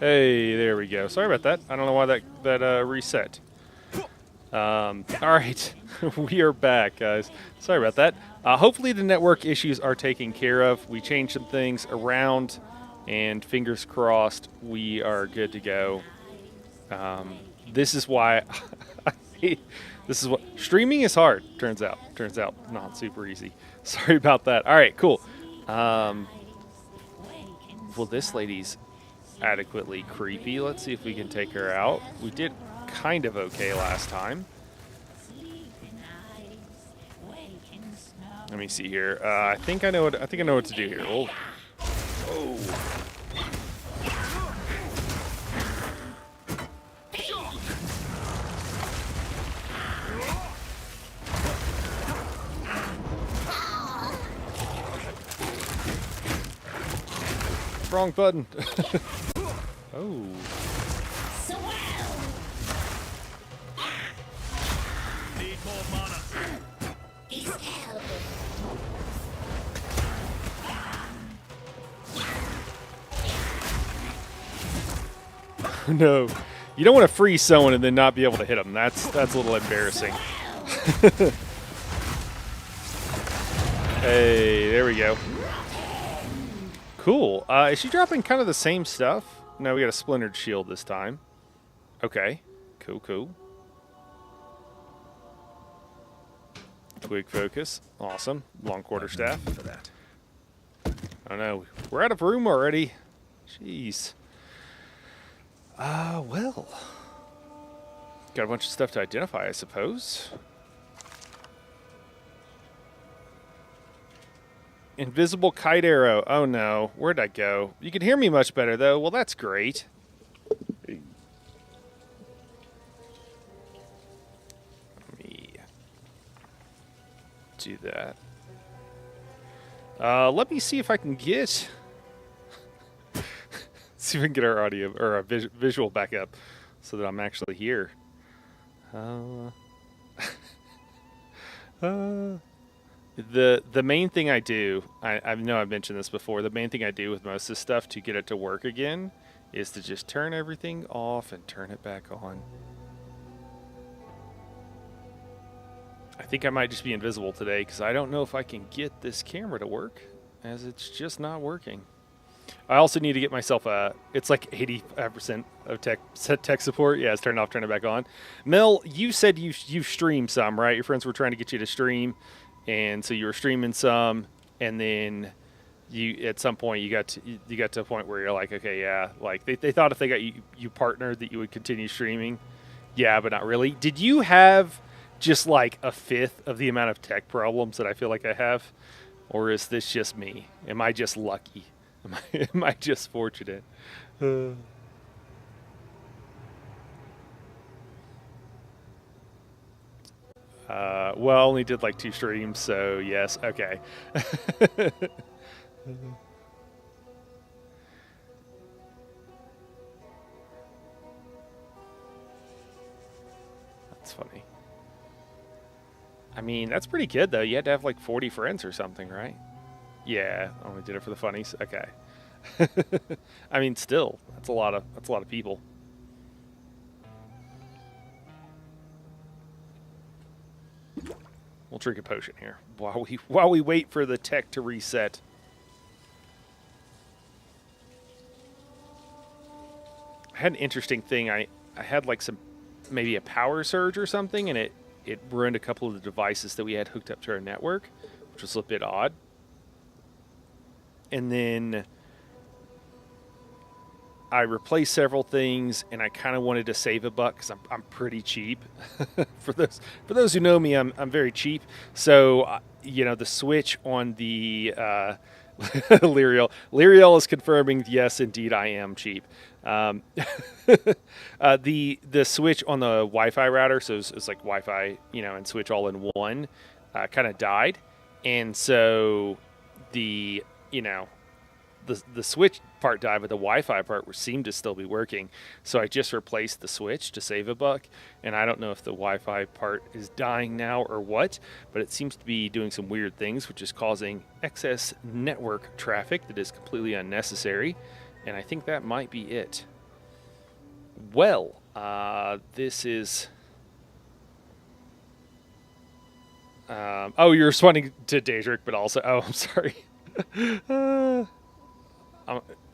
Hey, there we go. Sorry about that. I don't know why that reset. All right, we are back, guys. Sorry about that. Hopefully the network issues are taken care of. We changed some things around, and fingers crossed, we are good to go. This is why this is what streaming is hard. Turns out not super easy. Sorry about that. All right, cool. Um, well, this lady's adequately creepy. Let's see if we can take her out. We did kind of okay last time. Let me see here. I think I know what to do here. Oh. Wrong button. Oh. Need more mana. No. You don't want to freeze someone and then not be able to hit them. That's a little embarrassing. Hey, there we go. Cool. Is she dropping kind of the same stuff? No, we got a splintered shield this time. Okay. Cool. Twig focus. Awesome. Long quarterstaff. For that. I don't know. We're out of room already. Jeez. Well. Got a bunch of stuff to identify, I suppose. Invisible kite arrow. Oh no. Where'd I go? You can hear me much better, though. Well, that's great. Let me do that. Let me see if I can get... see if we can get our audio or our visual back up so that I'm actually here. The main thing I do, I know I've mentioned this before, the main thing I do with most of this stuff to get it to work again is to just turn everything off and turn it back on. I think I might just be invisible today because I don't know if I can get this camera to work, as it's just not working. I also need to get myself it's like 85% of tech support. Yeah, it's turned off, turn it back on. Mel, you said you streamed some, right? Your friends were trying to get you to stream, and so you were streaming some, and then you at some point you got to a point where you're like, okay, yeah, like they thought if they got you partnered that you would continue streaming. Yeah, but not really. Did you have just like a fifth of the amount of tech problems that I feel like I have? Or is this just me? Am I just lucky? Am I just fortunate? Well, I only did like 2 streams, so yes, okay. That's funny. I mean, that's pretty good, though. You had to have like 40 friends or something, right? Yeah, only did it for the funnies. Okay. I mean, still, that's a lot of people. We'll drink a potion here while we wait for the tech to reset. I had an interesting thing. I had like maybe a power surge or something, and it ruined a couple of the devices that we had hooked up to our network, which was a bit odd. And then I replaced several things, and I kind of wanted to save a buck because I'm pretty cheap. for those who know me, I'm very cheap. So the switch on the Lyriel is confirming, yes, indeed, I am cheap. The switch on the Wi-Fi router, so it's like Wi-Fi, and switch all in one, kind of died, and so the switch part died, but the Wi-Fi part seemed to still be working. So I just replaced the switch to save a buck, and I don't know if the Wi-Fi part is dying now or what, but it seems to be doing some weird things, which is causing excess network traffic that is completely unnecessary, and I think that might be it. Well, this is. Oh, you're responding to Daedric, but also. Oh, I'm sorry. uh,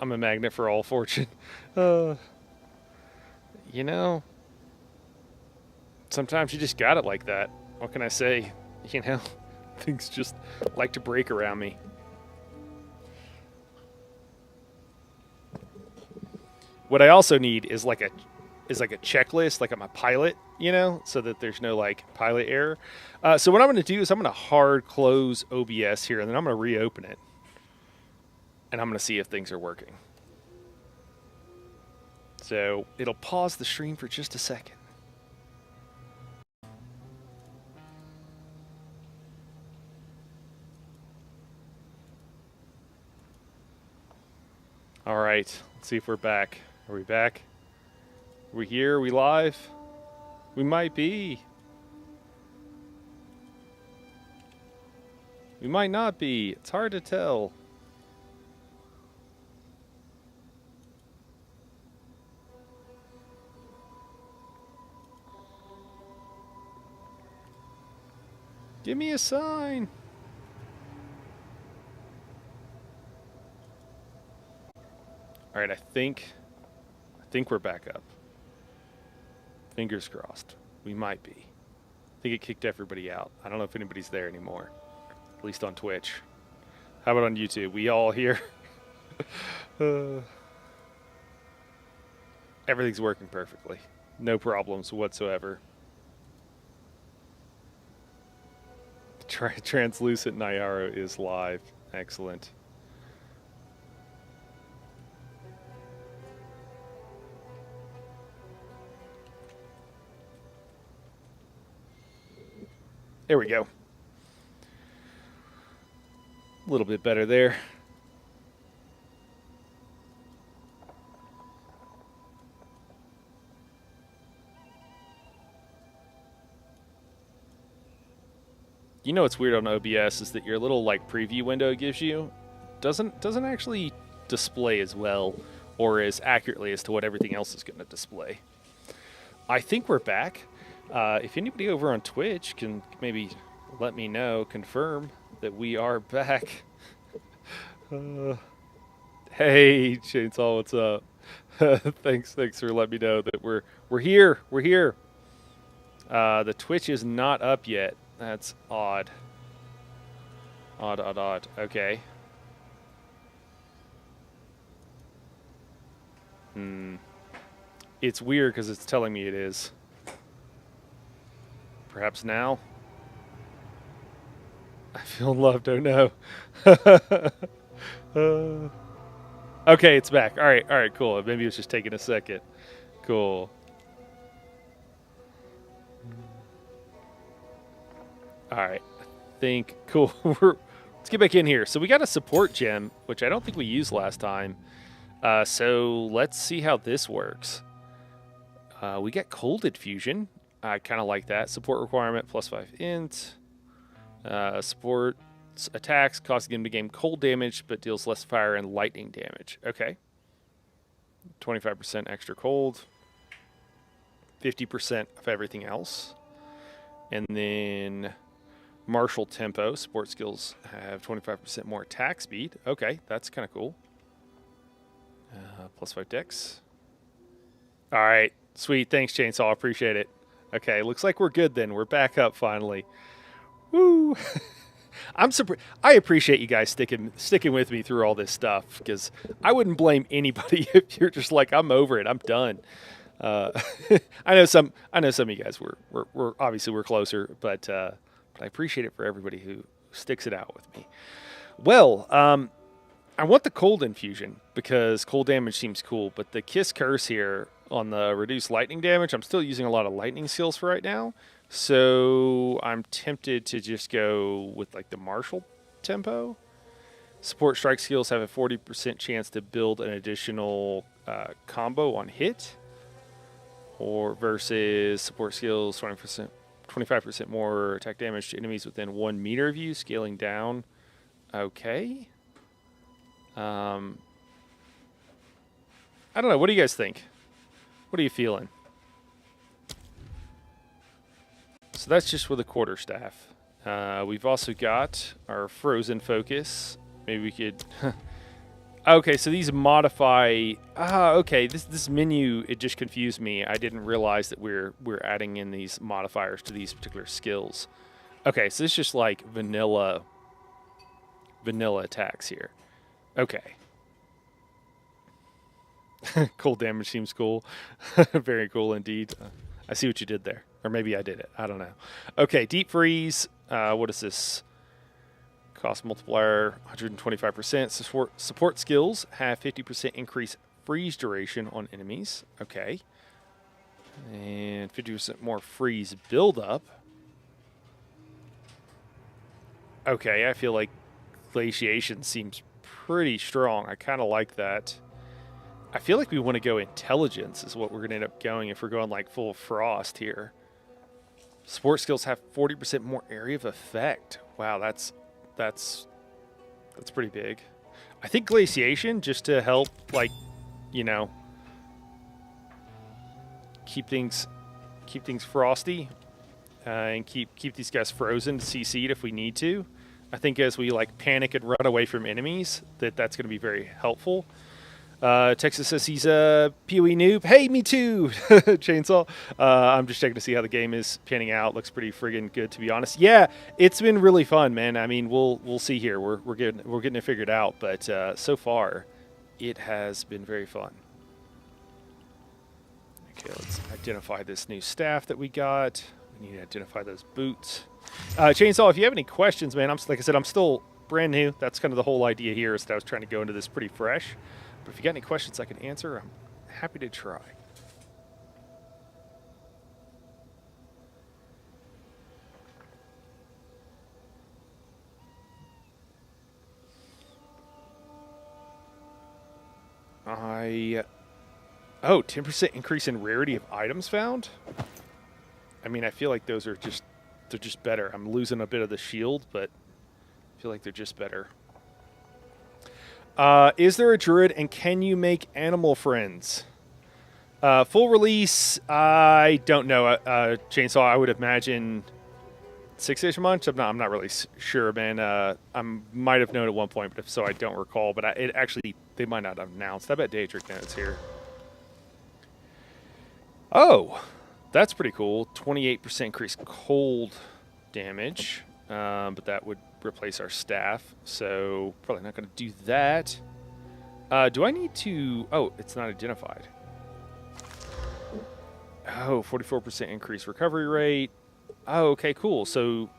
I'm a magnet for all fortune. Uh, you know, sometimes you just got it like that. What can I say? You know, things just like to break around me. What I also need is like a checklist, like I'm a pilot, you know, so that there's no like pilot error. So what I'm going to do is I'm going to hard close OBS here, and then I'm going to reopen it, and I'm going to see if things are working. So it'll pause the stream for just a second. All right, let's see if we're back. Are we back? Are we here? Are we live? We might be. We might not be. It's hard to tell. Give me a sign. All right, I think we're back up. Fingers crossed. We might be. I think it kicked everybody out. I don't know if anybody's there anymore. At least on Twitch. How about on YouTube? We all here? Everything's working perfectly. No problems whatsoever. Translucent Nyara is live. Excellent. There we go. A little bit better there. You know what's weird on OBS is that your little like preview window it gives you doesn't actually display as well or as accurately as to what everything else is going to display. I think we're back. If anybody over on Twitch can maybe let me know, confirm that we are back. Hey, Chainsaw, what's up? thanks for letting me know that we're here. We're here. The Twitch is not up yet. That's odd. Odd. Okay. It's weird because it's telling me it is. Perhaps now? I feel loved, oh no. Okay, it's back. All right, cool. Maybe it was just taking a second. Cool. All right, I think, cool. Let's get back in here. So we got a support gem, which I don't think we used last time. So let's see how this works. We got Cold Infusion. I kind of like that. Support requirement, +5 int. Support attacks, causing him to gain cold damage, but deals less fire and lightning damage. Okay. 25% extra cold. 50% of everything else. And then martial tempo. Support skills have 25% more attack speed. Okay, that's kind of cool. +5 dex. All right, sweet. Thanks, Chainsaw. Appreciate it. Okay, looks like we're good then. We're back up finally. Woo! I appreciate you guys sticking with me through all this stuff because I wouldn't blame anybody if you're just like, I'm over it. I'm done. I know some of you guys we're obviously we're closer, but I appreciate it for everybody who sticks it out with me. Well, I want the cold infusion because cold damage seems cool, but the Kiss Curse here on the reduced lightning damage, I'm still using a lot of lightning skills for right now. So I'm tempted to just go with like the martial tempo. Support strike skills have a 40% chance to build an additional combo on hit, or versus support skills 25% more attack damage to enemies within 1 meter of you, scaling down. Okay. I don't know. What do you guys think? What are you feeling? So that's just with a quarterstaff. We've also got our frozen focus. Maybe we could. Okay, so these modify. Okay. This menu, it just confused me. I didn't realize that we're adding in these modifiers to these particular skills. Okay, so it's just like vanilla attacks here. Okay. Cold damage seems cool. Very cool indeed. I see what you did there. Or maybe I did it. I don't know. Okay, deep freeze. What is this? Cost multiplier 125%. Support skills have 50% increase freeze duration on enemies. Okay. And 50% more freeze buildup. Okay, I feel like glaciation seems pretty strong. I kind of like that. I feel like we want to go intelligence is what we're going to end up going if we're going like full frost here. Support skills have 40% more area of effect. Wow, that's pretty big. I think glaciation just to help, like, you know, keep things frosty and keep these guys frozen to CC'd if we need to. I think as we like panic and run away from enemies, that's going to be very helpful. Texas says he's a PoE noob. Hey, me too, Chainsaw. I'm just checking to see how the game is panning out. Looks pretty friggin' good, to be honest. Yeah, it's been really fun, man. I mean, we'll see here. We're getting it figured out, but so far, it has been very fun. Okay, let's identify this new staff that we got. We need to identify those boots. Chainsaw, if you have any questions, man, like I said, I'm still brand new. That's kind of the whole idea here is that I was trying to go into this pretty fresh. But if you got any questions I can answer, I'm happy to try. Oh, 10% increase in rarity of items found? I mean, I feel like those are they're just better. I'm losing a bit of the shield, but I feel like they're just better. Is there a druid, and can you make animal friends? Full release, I don't know. Chainsaw, I would imagine 6-ish months. I'm not really sure, man. I might have known at one point, but if so, I don't recall. But they might not have announced. I bet Daedric knows here. Oh, that's pretty cool. 28% increased cold damage, but that would replace our staff, so probably not going to do that. Do I need to... Oh, it's not identified. Oh, 44% increased recovery rate. Oh, okay, cool. So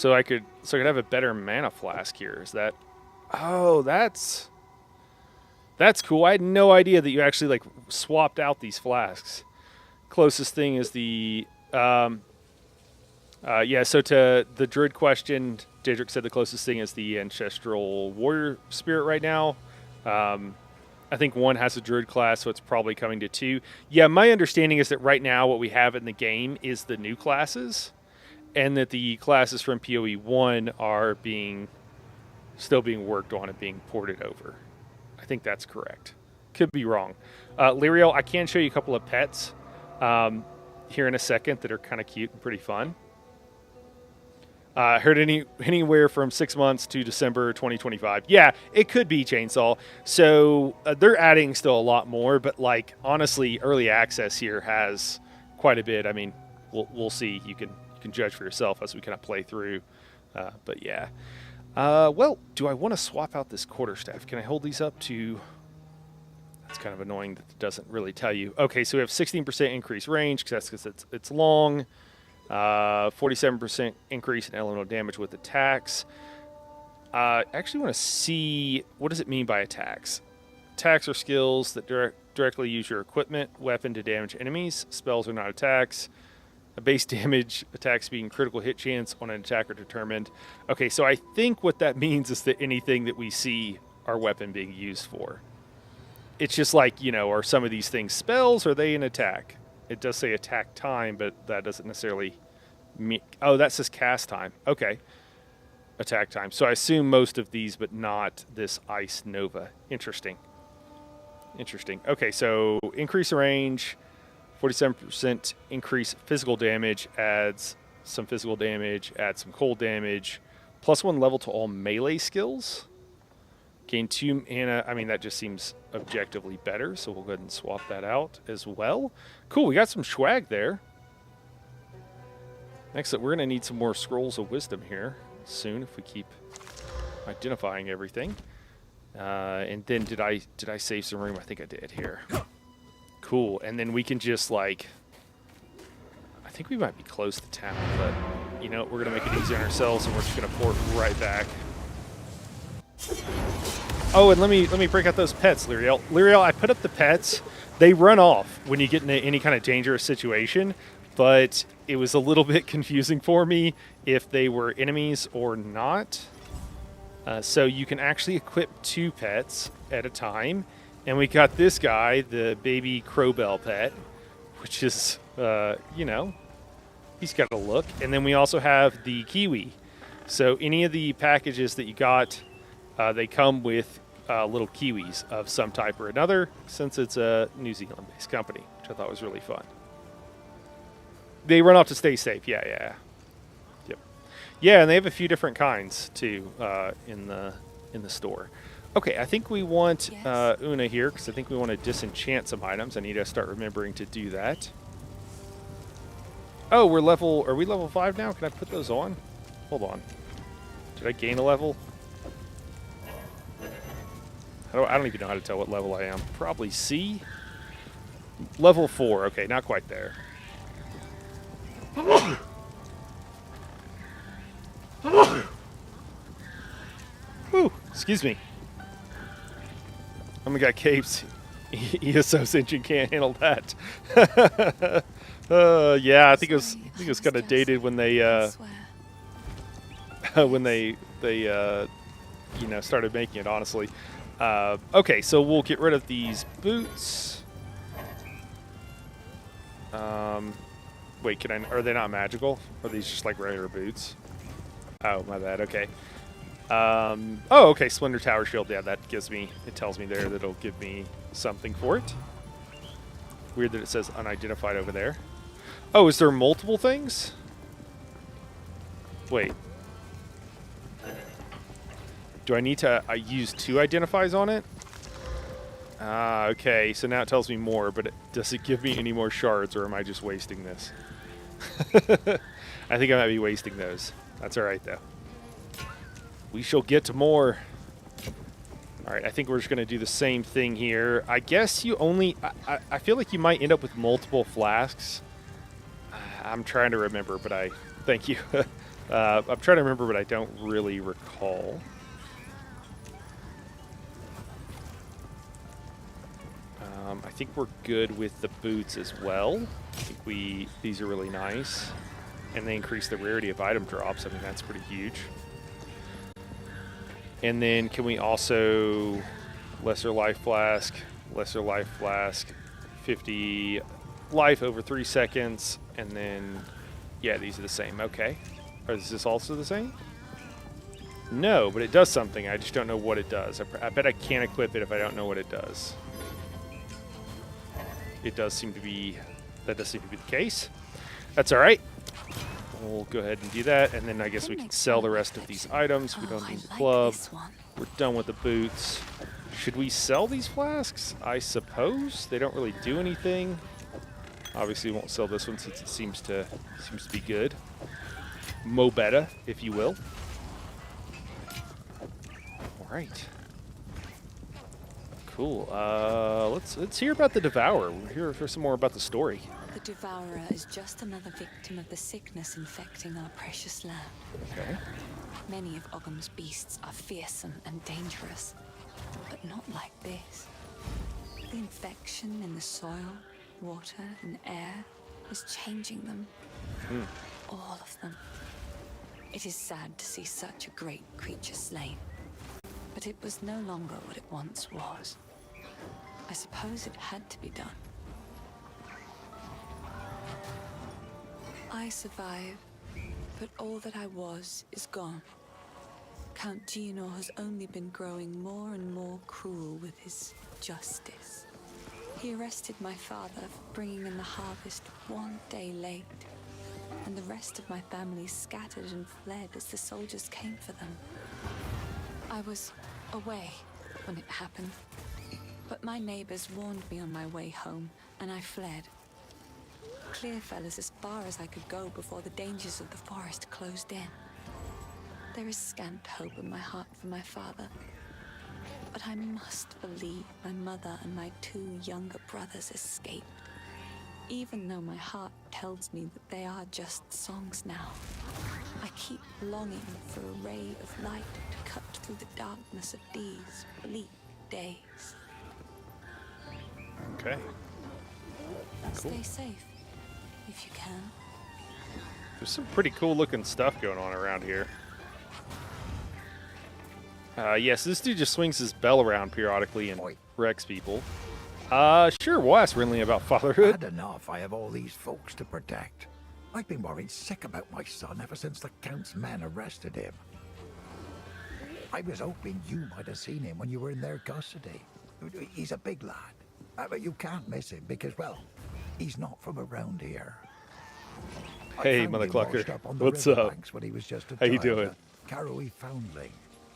I could have a better mana flask here. Is that... Oh, that's cool. I had no idea that you actually like swapped out these flasks. Closest thing is the... yeah, so to the druid question, Daedric said the closest thing is the ancestral warrior spirit right now. I think one has a druid class, so it's probably coming to 2. Yeah, my understanding is that right now what we have in the game is the new classes, and that the classes from PoE 1 are still being worked on and being ported over. I think that's correct. Could be wrong. Lyriel, I can show you a couple of pets here in a second that are kind of cute and pretty fun. Heard anywhere from 6 months to December 2025. Yeah, it could be Chainsaw. So they're adding still a lot more, but like honestly, early access here has quite a bit. I mean, we'll see. You can judge for yourself as we kind of play through. But yeah. Well, do I want to swap out this quarterstaff? Can I hold these up to? That's kind of annoying that it doesn't really tell you. Okay, so we have 16% increased range because it's long. 47% increase in elemental damage with attacks. I actually want to see, what does it mean by attacks? Attacks are skills that directly use your equipment, weapon to damage enemies. Spells are not attacks. A base damage attacks being critical hit chance on an attacker determined. Okay, so I think what that means is that anything that we see our weapon being used for. It's just like, are some of these things spells or are they an attack? It does say attack time, but that doesn't necessarily mean... Oh, that says cast time. Okay. Attack time. So I assume most of these, but not this Ice Nova. Interesting. Okay, so increase the range. 47% increase physical damage, adds some physical damage, adds some cold damage, +1 level to all melee skills. Gain 2 mana. I mean, that just seems objectively better, so we'll go ahead and swap that out as well. Cool, we got some swag there. Next up, we're going to need some more Scrolls of Wisdom here soon if we keep identifying everything. And then did I save some room? I think I did here. Cool, and then we can just like, I think we might be close to town, but you know, we're going to make it easy on ourselves and we're just going to port right back. Oh, and let me break out those pets, Lyriel. Lyriel, I put up the pets. They run off when you get into any kind of dangerous situation, but it was a little bit confusing for me if they were enemies or not. So you can actually equip 2 pets at a time. And we got this guy, the baby Crowbell pet, which is, you know, he's got a look. And then we also have the Kiwi. So any of the packages that you got, they come with little Kiwis of some type or another, since it's a New Zealand-based company, which I thought was really fun. They run off to stay safe. Yeah. Yep. Yeah, and they have a few different kinds too in the store. Okay, I think we want Una here because I think we want to disenchant some items. I need to start remembering to do that. Oh, are we level 5 now? Can I put those on? Hold on. Did I gain a level? I don't even know how to tell what level I am. Probably C. Level 4. Okay, not quite there. Whew, excuse me. Oh my god, Capes. He is so sentient, can't handle that. Yeah, I think it was kind of dated when they you know, started making it, honestly. Okay, so we'll get rid of these boots. Wait, are they not magical? Or are these just like regular boots? Oh, my bad. Okay. Oh, okay. Splendor Tower Shield. Yeah, it tells me there that it'll give me something for it. Weird that it says unidentified over there. Oh, is there multiple things? Wait. Do I need to use 2 identifies on it? Ah, okay. So now it tells me more, but does it give me any more shards, or am I just wasting this? I think I might be wasting those. That's all right, though. We shall get to more. All right, I think we're just going to do the same thing here. I guess you only... I feel like you might end up with multiple flasks. I'm trying to remember, but I... Thank you. I'm trying to remember, but I don't really recall. I think we're good with the boots as well. I think these are really nice. And they increase the rarity of item drops. I mean, that's pretty huge. And then can we also lesser life flask, 50 life over 3 seconds, and then, yeah, these are the same. Okay. Is this also the same? No, but it does something. I just don't know what it does. I bet I can't equip it if I don't know what it does. That does seem to be the case. That's all right. We'll go ahead and do that, and then I guess we can sell the rest of these items. We don't need the club. We're done with the boots. Should we sell these flasks? I suppose. They don't really do anything. Obviously, we won't sell this one since it seems to be good. Mo beta, if you will. All right. Cool. Let's hear about the Devourer. We're here for some more about the story. The Devourer is just another victim of the sickness infecting our precious land. Okay. Many of Ogham's beasts are fearsome and dangerous, but not like this. The infection in the soil, water, and air is changing them. All of them. It is sad to see such a great creature slain, but it was no longer what it once was. I suppose it had to be done. I survive, but all that I was is gone. Count Gianor has only been growing more and more cruel with his justice. He arrested my father for bringing in the harvest one day late, and the rest of my family scattered and fled as the soldiers came for them. I was away when it happened, but my neighbors warned me on my way home, and I fled. Clearfell is as far as I could go before the dangers of the forest closed in. There is scant hope in my heart for my father, but I must believe my mother and my 2 younger brothers escaped, even though my heart tells me that they are just songs now. I keep longing for a ray of light to cut through the darkness of these bleak days. Okay. Cool. Stay safe, if you can. There's some pretty cool looking stuff going on around here. Yes, this dude just swings his bell around periodically and wrecks people. Sure, we'll ask Rinley about fatherhood. Bad enough I have all these folks to protect. I've been worried sick about my son ever since the Count's men arrested him. I was hoping you might have seen him when you were in their custody. He's a big lad, but you can't miss him because, well, he's not from around here. Hey, Mother Clucker. What's up? When he was just a How you child, doing? a Carrowy foundling,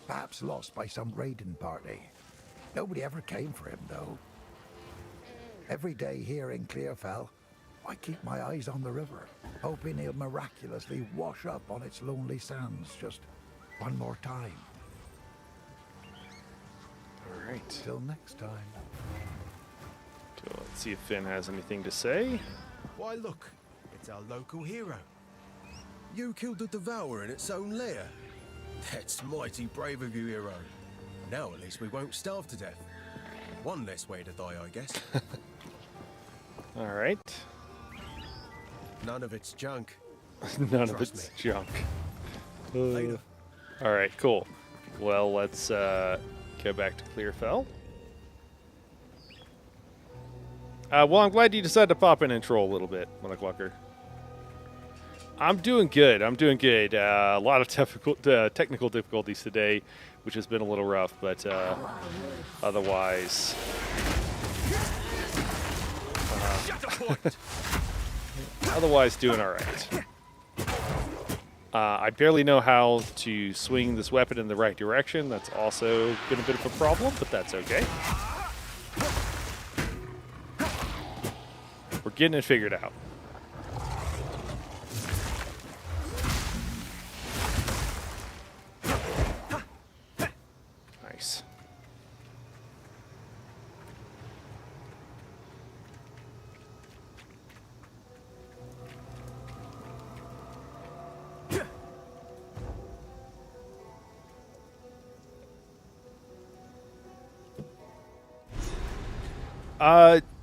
perhaps lost by some raiding party. Nobody ever came for him, though. Every day here in Clearfell, I keep my eyes on the river, hoping he'll miraculously wash up on its lonely sands just one more time. All right. Till next time. So let's see if Finn has anything to say. Why, look, it's our local hero. You killed the Devourer in its own lair. That's mighty brave of you, hero. Now at least we won't starve to death. One less way to die, I guess. All right. None of it's junk. None of Trust it's me. junk. Later. All right, cool. Well, let's go back to Clearfell. Well, I'm glad you decided to pop in and troll a little bit, Mother Clucker. I'm doing good. I'm doing good. A lot of technical difficulties today, which has been a little rough, but otherwise... otherwise doing all right. I barely know how to swing this weapon in the right direction. That's also been a bit of a problem, but that's okay. We're getting it figured out. Nice.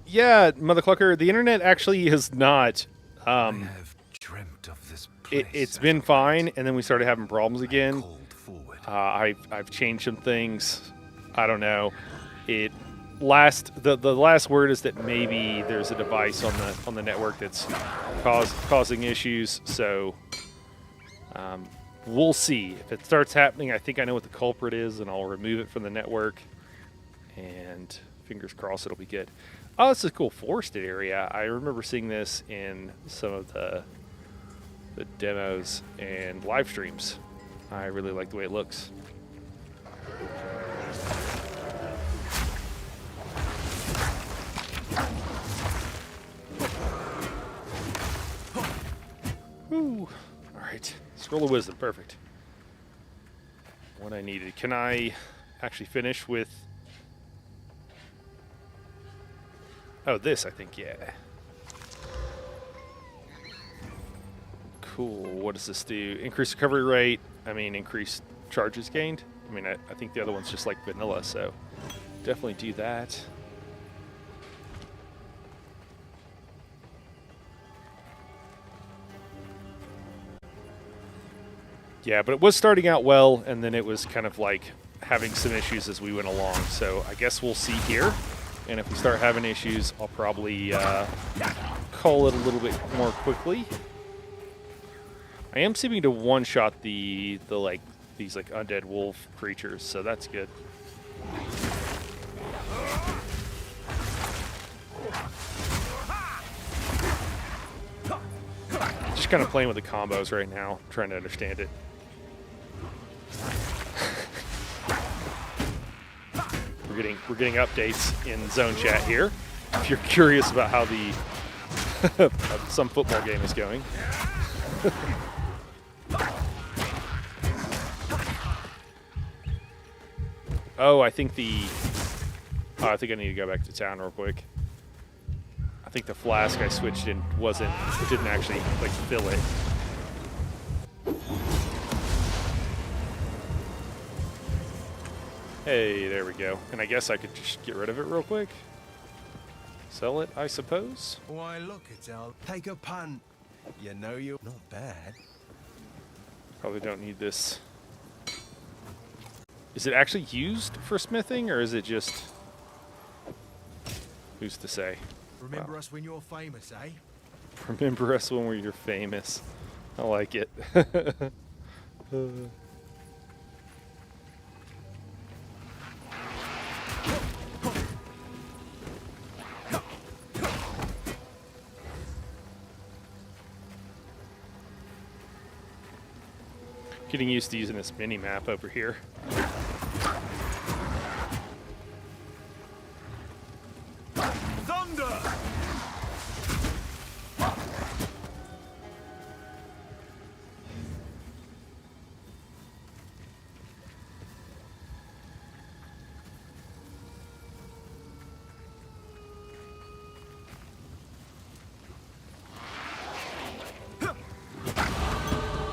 Yeah, Mother Clucker, the internet actually is not. I have dreamt of this place. It's been fine, and then we started having problems again. Called forward. I've changed some things. I don't know. The last word is that maybe there's a device on the network that's causing issues. So we'll see if it starts happening. I think I know what the culprit is, and I'll remove it from the network. And fingers crossed, it'll be good. Oh, this is a cool forested area. I remember seeing this in some of the demos and live streams. I really like the way it looks. Woo. All right. Scroll of Wisdom. Perfect. What I needed. Can I actually finish with... Oh, this, I think, yeah. Cool. What does this do? Increase recovery rate. I mean, increase charges gained. I mean, I think the other one's just like vanilla, so definitely do that. Yeah, but it was starting out well, and then it was kind of like having some issues as we went along. So I guess we'll see here. And if we start having issues, I'll probably call it a little bit more quickly. I am seeming to one-shot these undead wolf creatures, so that's good. just kind of playing with the combos right now, trying to understand it. We're getting updates in zone chat here. If you're curious about how the some football game is going. Oh, I think I think I need to go back to town real quick. I think the flask I switched in it didn't actually like fill it. Hey, there we go. And I guess I could just get rid of it real quick. Sell it, I suppose. Why, look, Exile. Take a punt. You know you're not bad. Probably don't need this. Is it actually used for smithing, or is it just... Who's to say? Remember us when you're famous, eh? Remember us when you're famous. I like it. Getting used to using this mini map over here. Thunder!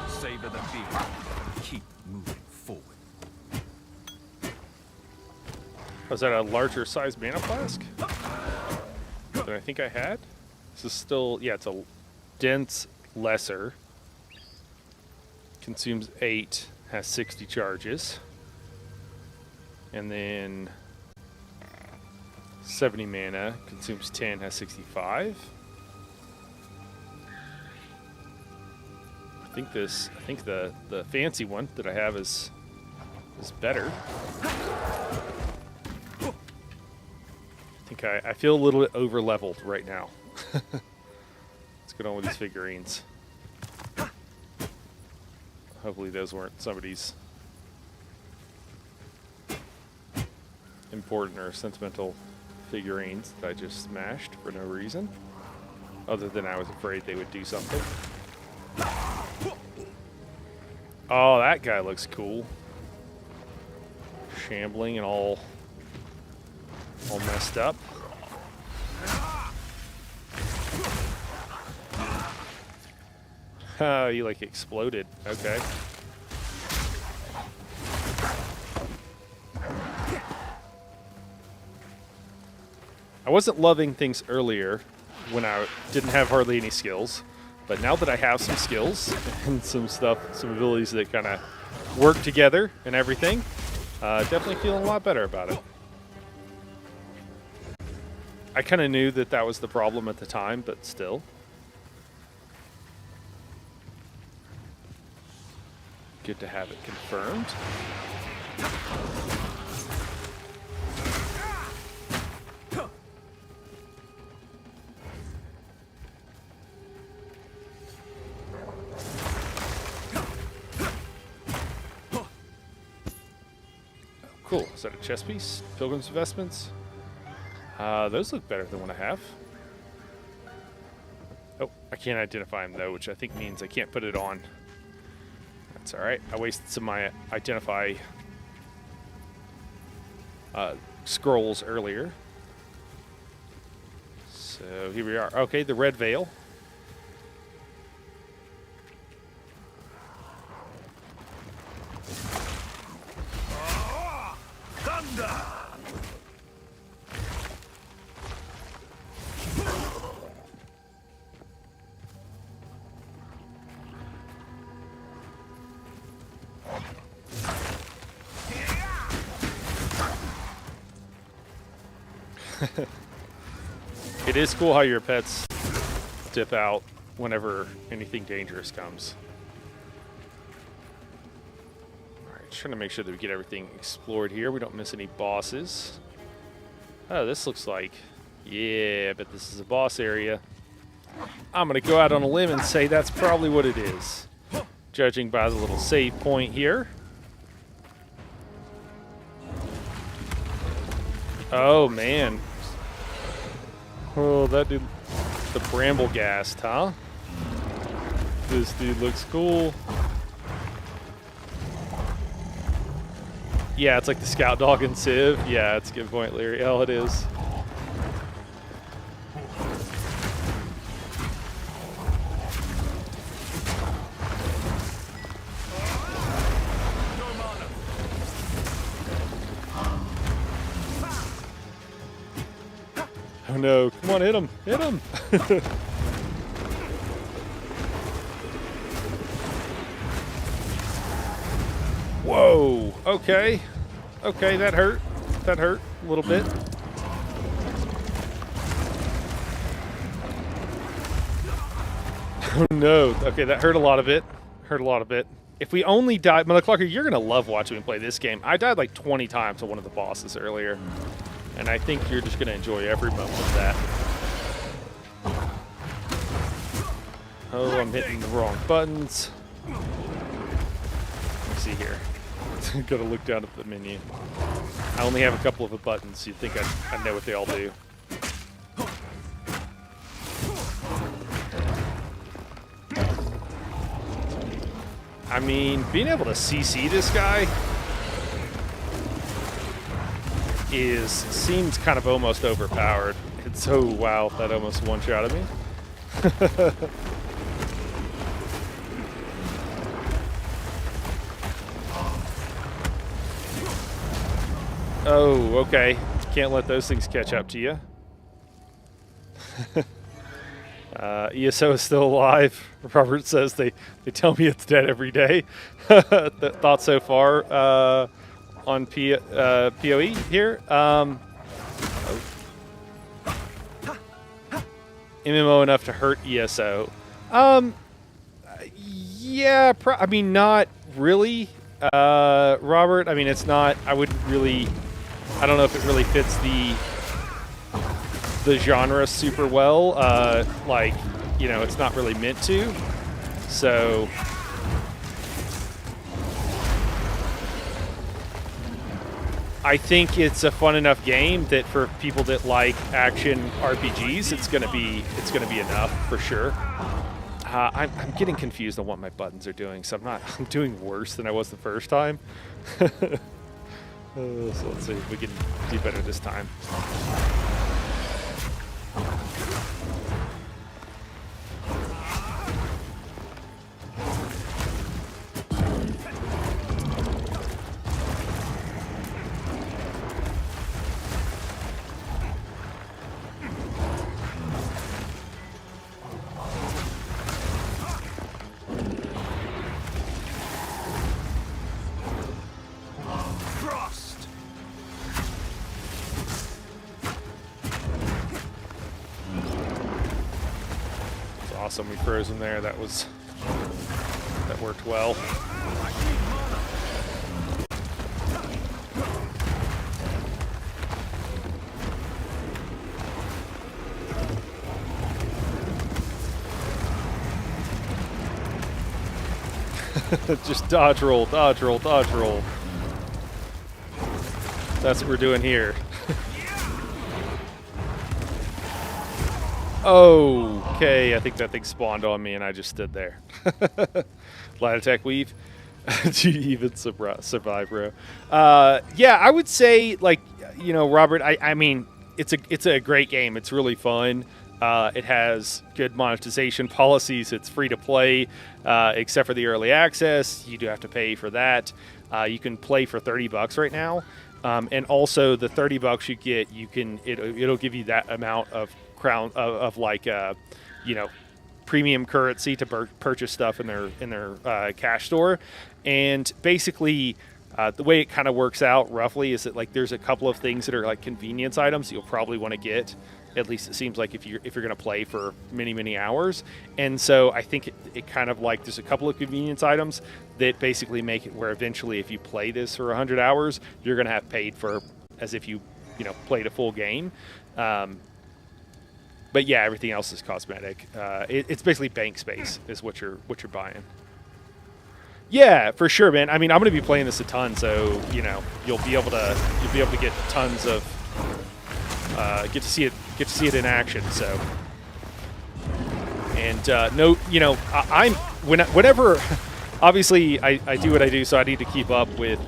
Savor the beer. Keep moving forward. Was that a larger size mana flask than I think I had? This is still, yeah, it's a dense lesser. Consumes 8, has 60 charges. And then 70 mana, consumes 10, has 65. I think the fancy one that I have is better. I feel a little bit over leveled right now. Let's get on with these figurines. Hopefully those weren't somebody's important or sentimental figurines that I just smashed for no reason, other than I was afraid they would do something. Oh, that guy looks cool. Shambling and all messed up. Oh, you like exploded. Okay. I wasn't loving things earlier when I didn't have hardly any skills, but now that I have some skills and some stuff, some abilities that kind of work together and everything, definitely feeling a lot better about it. I kind of knew that that was the problem at the time, but still. Good to have it confirmed. Cool. Is that a chess piece? Pilgrim's Investments? Those look better than what I have. Oh, I can't identify them though, which I think means I can't put it on. That's alright. I wasted some of my identify scrolls earlier. So here we are. Okay, the red veil. Thunder! It is cool how your pets dip out whenever anything dangerous comes. Alright, trying to make sure that we get everything explored here. We don't miss any bosses. Oh, this looks like... Yeah, but this is a boss area. I'm going to go out on a limb and say that's probably what it is, judging by the little save point here. Oh, man. Oh, that dude, the bramble ghast, huh? This dude looks cool. Yeah, it's like the scout dog in Civ. Yeah, it's a good point, Larry. Oh, it is. Oh no, come on, hit him, hit him. Whoa, okay. Okay, that hurt. That hurt a little bit. Oh no, okay, that hurt a lot of it. Hurt a lot of it. If we only died, Motherclocker, you're gonna love watching me play this game. I died like 20 times on one of the bosses earlier. And I think you're just going to enjoy every moment of that. Oh, I'm hitting the wrong buttons. Let me see here. Got to look down at the menu. I only have a couple of the buttons. You'd think I know what they all do. I mean, being able to CC this guy seems kind of almost overpowered. It's so wow, that almost one-shotted me. Oh, okay. Can't let those things catch up to you. ESO is still alive. Robert says they tell me it's dead every day. Thoughts so far on PoE here. MMO enough to hurt ESO. Yeah, I mean, not really, Robert. I mean, it's not. I wouldn't really. I don't know if it really fits the genre super well. Like, you know, it's not really meant to. So. I think it's a fun enough game that for people that like action RPGs, it's gonna be enough for sure. I'm getting confused on what my buttons are doing, so I'm doing worse than I was the first time. So let's see if we can do better this time. Awesome, we froze him there. That worked well. Just dodge roll, dodge roll, dodge roll. That's what we're doing here. Okay, I think that thing spawned on me and I just stood there. Light attack weave. Do you even survive, bro? Yeah, I would say, like, you know, Robert, I mean, it's a great game. It's really fun. It has good monetization policies. It's free to play, except for the early access. You do have to pay for that. You can play for $30 right now. And also the $30 you get, it'll give you that amount of you know, premium currency to purchase stuff in their cash store. And basically the way it kind of works out roughly is that, like, there's a couple of things that are like convenience items you'll probably want to get. At least it seems like if you're going to play for many hours. And so I think it kind of, like, there's a couple of convenience items that basically make it where eventually if you play this for 100 hours, you're going to have paid for as if you know, played a full game. But yeah, everything else is cosmetic. It's basically bank space is what you're buying. Yeah, for sure, man. I mean, I'm going to be playing this a ton, so you know you'll be able to get tons of get to see it in action. So, and no, you know, whenever obviously I do what I do, so I need to keep up with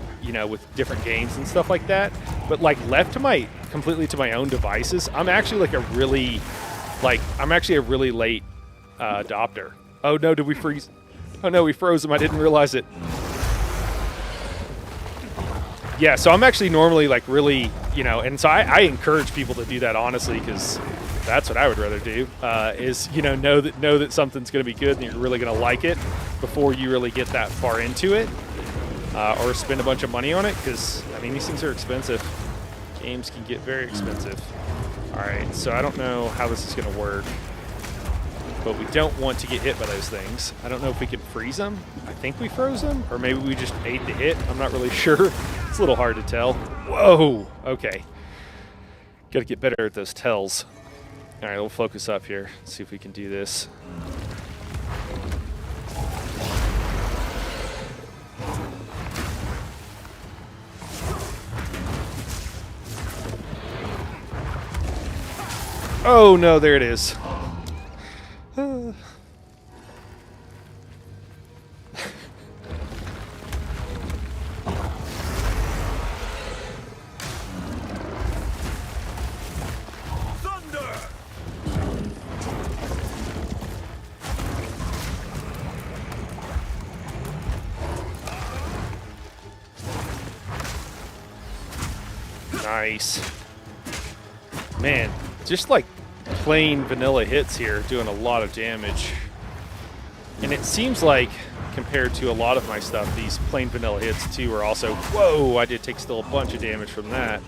with different games and stuff like that. But like left to completely to my own devices, I'm actually a really late adopter. Oh no, did we freeze? Oh no, we froze him. I didn't realize it. Yeah, so I'm actually normally really, and so I encourage people to do that honestly, because that's what I would rather do. Is know that something's going to be good and you're really going to like it before you really get that far into it, or spend a bunch of money on it, because I mean these things are expensive. Games can get very expensive. All right, so I don't know how this is going to work. But we don't want to get hit by those things. I don't know if we can freeze them. I think we froze them, or maybe we just ate the hit. I'm not really sure. It's a little hard to tell. Whoa! Okay. Got to get better at those tells. All right, we'll focus up here. See if we can do this. Oh no! There it is. Nice. Man, just like plain vanilla hits here doing a lot of damage. And it seems like, compared to a lot of my stuff, these plain vanilla hits too are also... Whoa, I did take still a bunch of damage from that.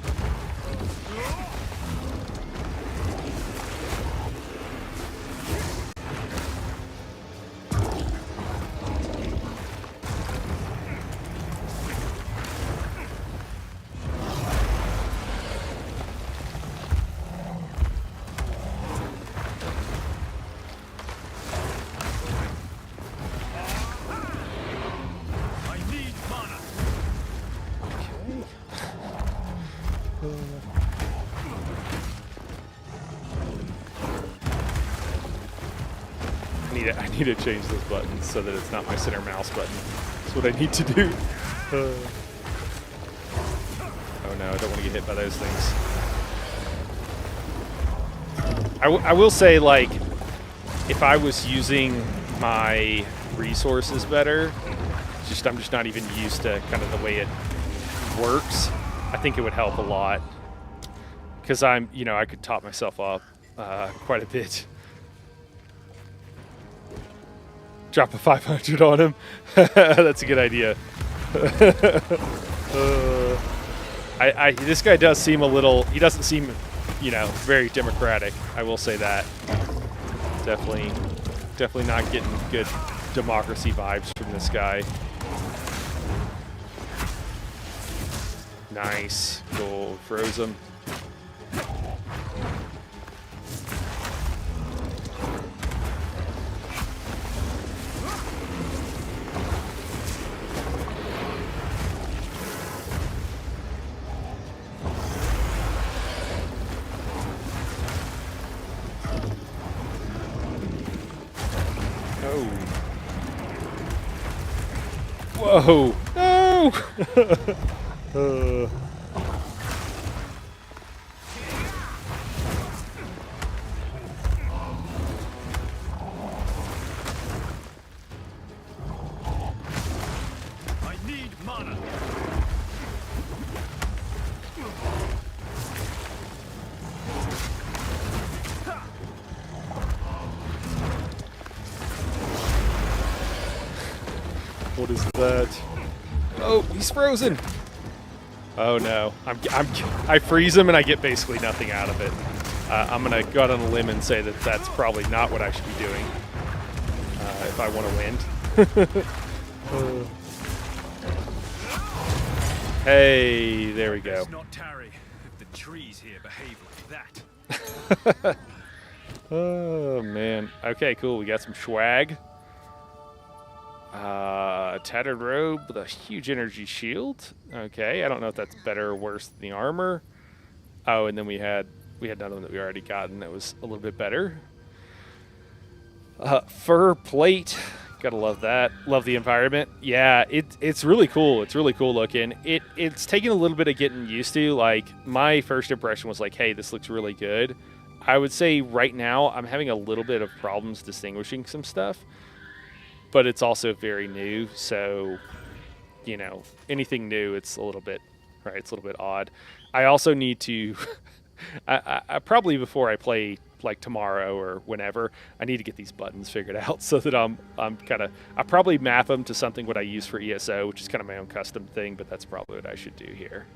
I need to change those buttons so that it's not my center mouse button. That's what I need to do. Oh no, I don't want to get hit by those things. I will say, like, if I was using my resources better, I'm just not even used to kind of the way it works, I think it would help a lot. Because I could top myself up quite a bit. Drop a 500 on him. That's a good idea. This guy does seem a little... He doesn't seem, very democratic. I will say that. Definitely not getting good democracy vibes from this guy. Nice. Cool. Froze him. Whoa! No! I need mana. What is that? Oh, he's frozen. Oh no, I freeze him and I get basically nothing out of it. I'm gonna go out on a limb and say that that's probably not what I should be doing if I want to win. Hey, there we go. Not tarry if the trees here behave like that. Oh, man. Okay, cool. We got some swag. Tattered robe with a huge energy shield. Okay, I don't know if that's better or worse than the armor. Oh, and then we had another one that we already gotten that was a little bit better. Fur plate. Gotta love that. Love the environment. Yeah, it's really cool. It's really cool looking. It's taken a little bit of getting used to. Like, my first impression was like, hey, this looks really good. I would say right now I'm having a little bit of problems distinguishing some stuff, but it's also very new. So, you know, anything new, it's a little bit, right? It's a little bit odd. I also need to, I probably before I play like tomorrow or whenever, I need to get these buttons figured out so that I'm kind of, I probably map them to something what I use for ESO, which is kind of my own custom thing, but that's probably what I should do here.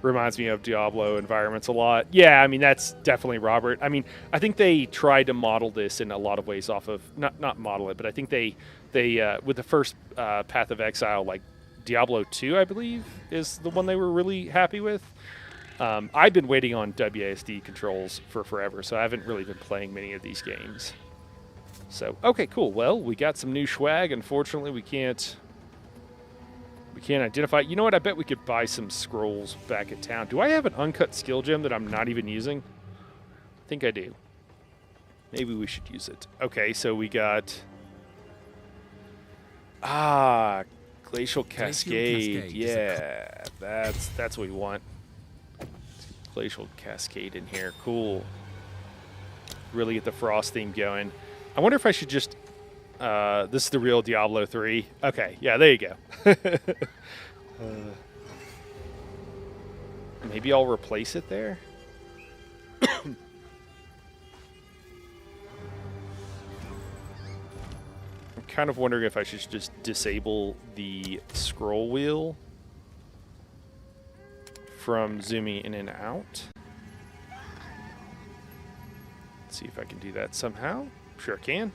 Reminds me of Diablo environments a lot. Yeah, I mean, that's definitely Robert. I mean, I think they tried to model this in a lot of ways off of, not model it, but I think they with the first Path of Exile, like Diablo 2, I believe, is the one they were really happy with. I've been waiting on WASD controls for forever, so I haven't really been playing many of these games. So, okay, cool. Well, we got some new swag. Unfortunately, we can't identify. You know what? I bet we could buy some scrolls back at town. Do I have an uncut skill gem that I'm not even using? I think I do. Maybe we should use it. Okay, so we got... Glacial Cascade. Yeah, that's what we want. Glacial Cascade in here. Cool. Really get the Frost theme going. I wonder if I should just... this is the real Diablo 3. Okay, yeah, there you go. Maybe I'll replace it there. I'm kind of wondering if I should just disable the scroll wheel from zooming in and out. Let's see if I can do that somehow. Sure I can.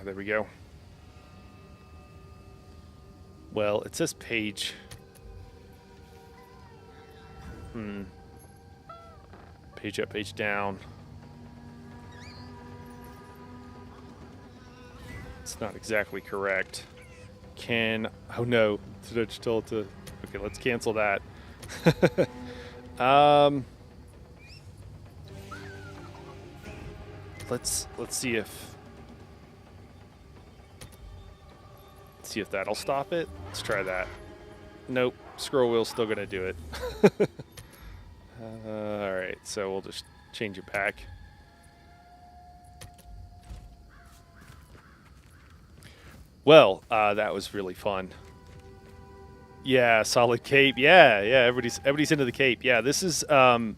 There we go. Well, it says page. Page up, page down. It's not exactly correct. Oh no, did I just tell it to, okay, let's cancel that. Let's see if that'll stop it. Let's try that. Nope, scroll wheel's still gonna do it. All right, so we'll just change it back. Well, that was really fun. Yeah, solid cape. Yeah, everybody's into the cape. Yeah, this is one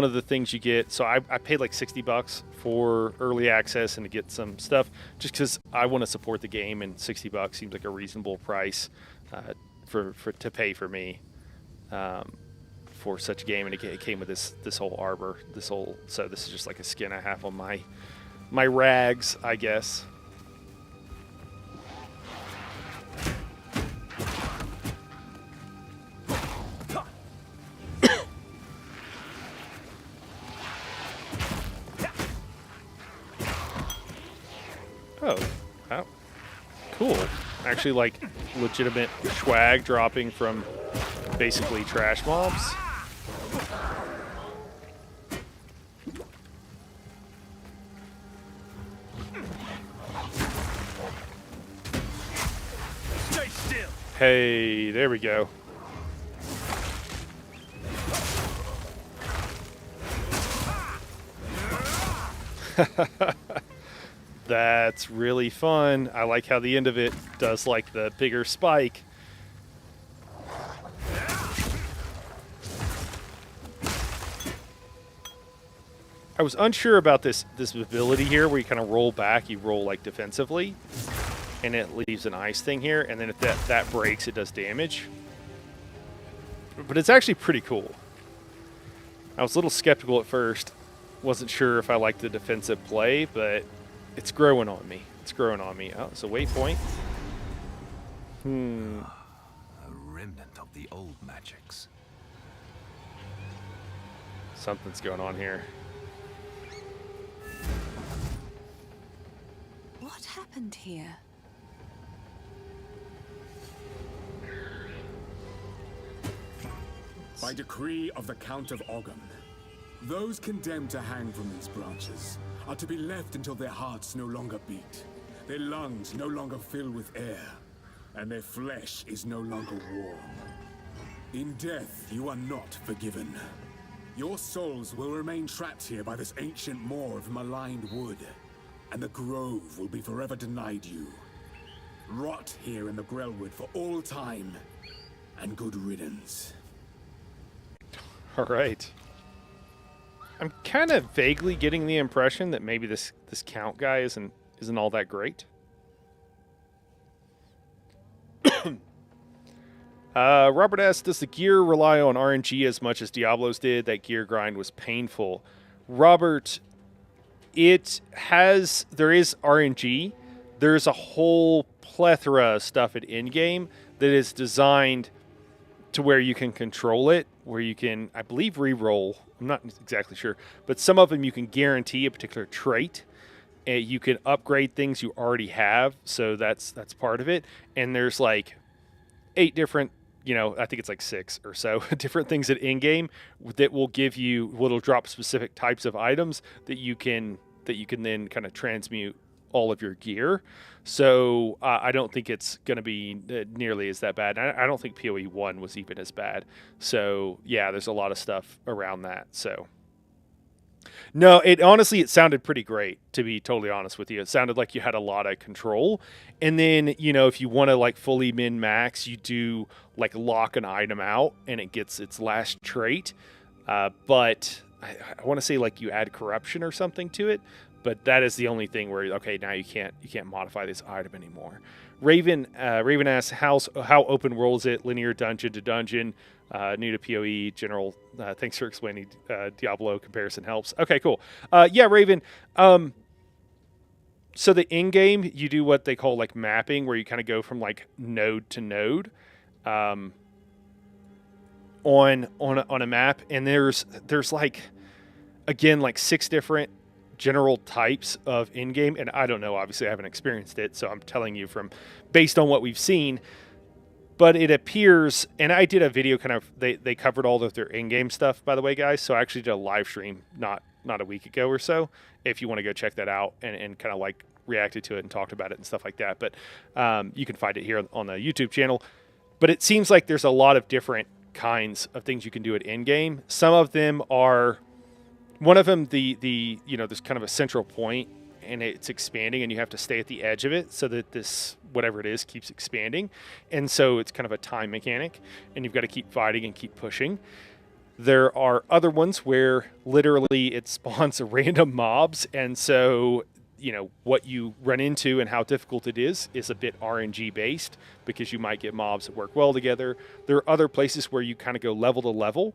of the things you get. So I paid like $60 for early access and to get some stuff, just because I want to support the game, and $60 seems like a reasonable price to pay for me for such a game. And it came with this whole arbor, so this is just like a skin I have on my rags, I guess. Oh, wow. Cool. Actually, like, legitimate swag dropping from basically trash mobs. Stay still. Hey, there we go. That's really fun. I like how the end of it does like the bigger spike. I was unsure about this ability here where you kind of roll back, you roll like defensively, and it leaves an ice thing here, and then if that breaks, it does damage. But it's actually pretty cool. I was a little skeptical at first. Wasn't sure if I liked the defensive play, but it's growing on me. It's growing on me. Oh, it's a waypoint. A remnant of the old magics. Something's going on here. What happened here? By decree of the Count of Ogham, those condemned to hang from these branches are to be left until their hearts no longer beat, their lungs no longer fill with air, and their flesh is no longer warm. In death, you are not forgiven. Your souls will remain trapped here by this ancient moor of maligned wood, and the grove will be forever denied you. Rot here in the Grellwood for all time, and good riddance. All right. I'm kind of vaguely getting the impression that maybe this count guy isn't all that great. Robert asks, does the gear rely on RNG as much as Diablo's did? That gear grind was painful. Robert, there is RNG. There's a whole plethora of stuff at in-game that is designed to where you can control it, where you can, I believe, re-roll. I'm not exactly sure. But some of them you can guarantee a particular trait. You can upgrade things you already have, so that's part of it. And there's like 8 different, I think it's like 6 or so different things at in-game that will give you, will drop specific types of items that you can then kind of transmute all of your gear. So I don't think it's going to be nearly as that bad. I don't think PoE 1 was even as bad. So yeah, there's a lot of stuff around that. So no, it sounded pretty great, to be totally honest with you. It sounded like you had a lot of control. And then, if you want to like fully min max, you do like lock an item out and it gets its last trait. But I want to say like you add corruption or something to it. But that is the only thing where, okay, now you can't modify this item anymore. Raven asks, how open world is it? Linear dungeon to dungeon, new to PoE, general. Thanks for explaining. Diablo comparison helps. Okay, cool. Yeah, Raven. So the in-game, you do what they call like mapping, where you kind of go from like node to node on a map, and there's like, again, like 6 different general types of in-game, and I don't know, obviously I haven't experienced it, so I'm telling you from based on what we've seen. But it appears, and I did a video kind of, they covered all of their in-game stuff, by the way, guys, so I actually did a live stream not a week ago or so, if you want to go check that out and kind of like reacted to it and talked about it and stuff like that. But you can find it here on the YouTube channel. But it seems like there's a lot of different kinds of things you can do at in-game. Some of them are, one of them, there's kind of a central point and it's expanding and you have to stay at the edge of it so that this, whatever it is, keeps expanding. And so it's kind of a time mechanic and you've got to keep fighting and keep pushing. There are other ones where literally it spawns random mobs. And so, what you run into and how difficult it is a bit RNG based because you might get mobs that work well together. There are other places where you kind of go level to level.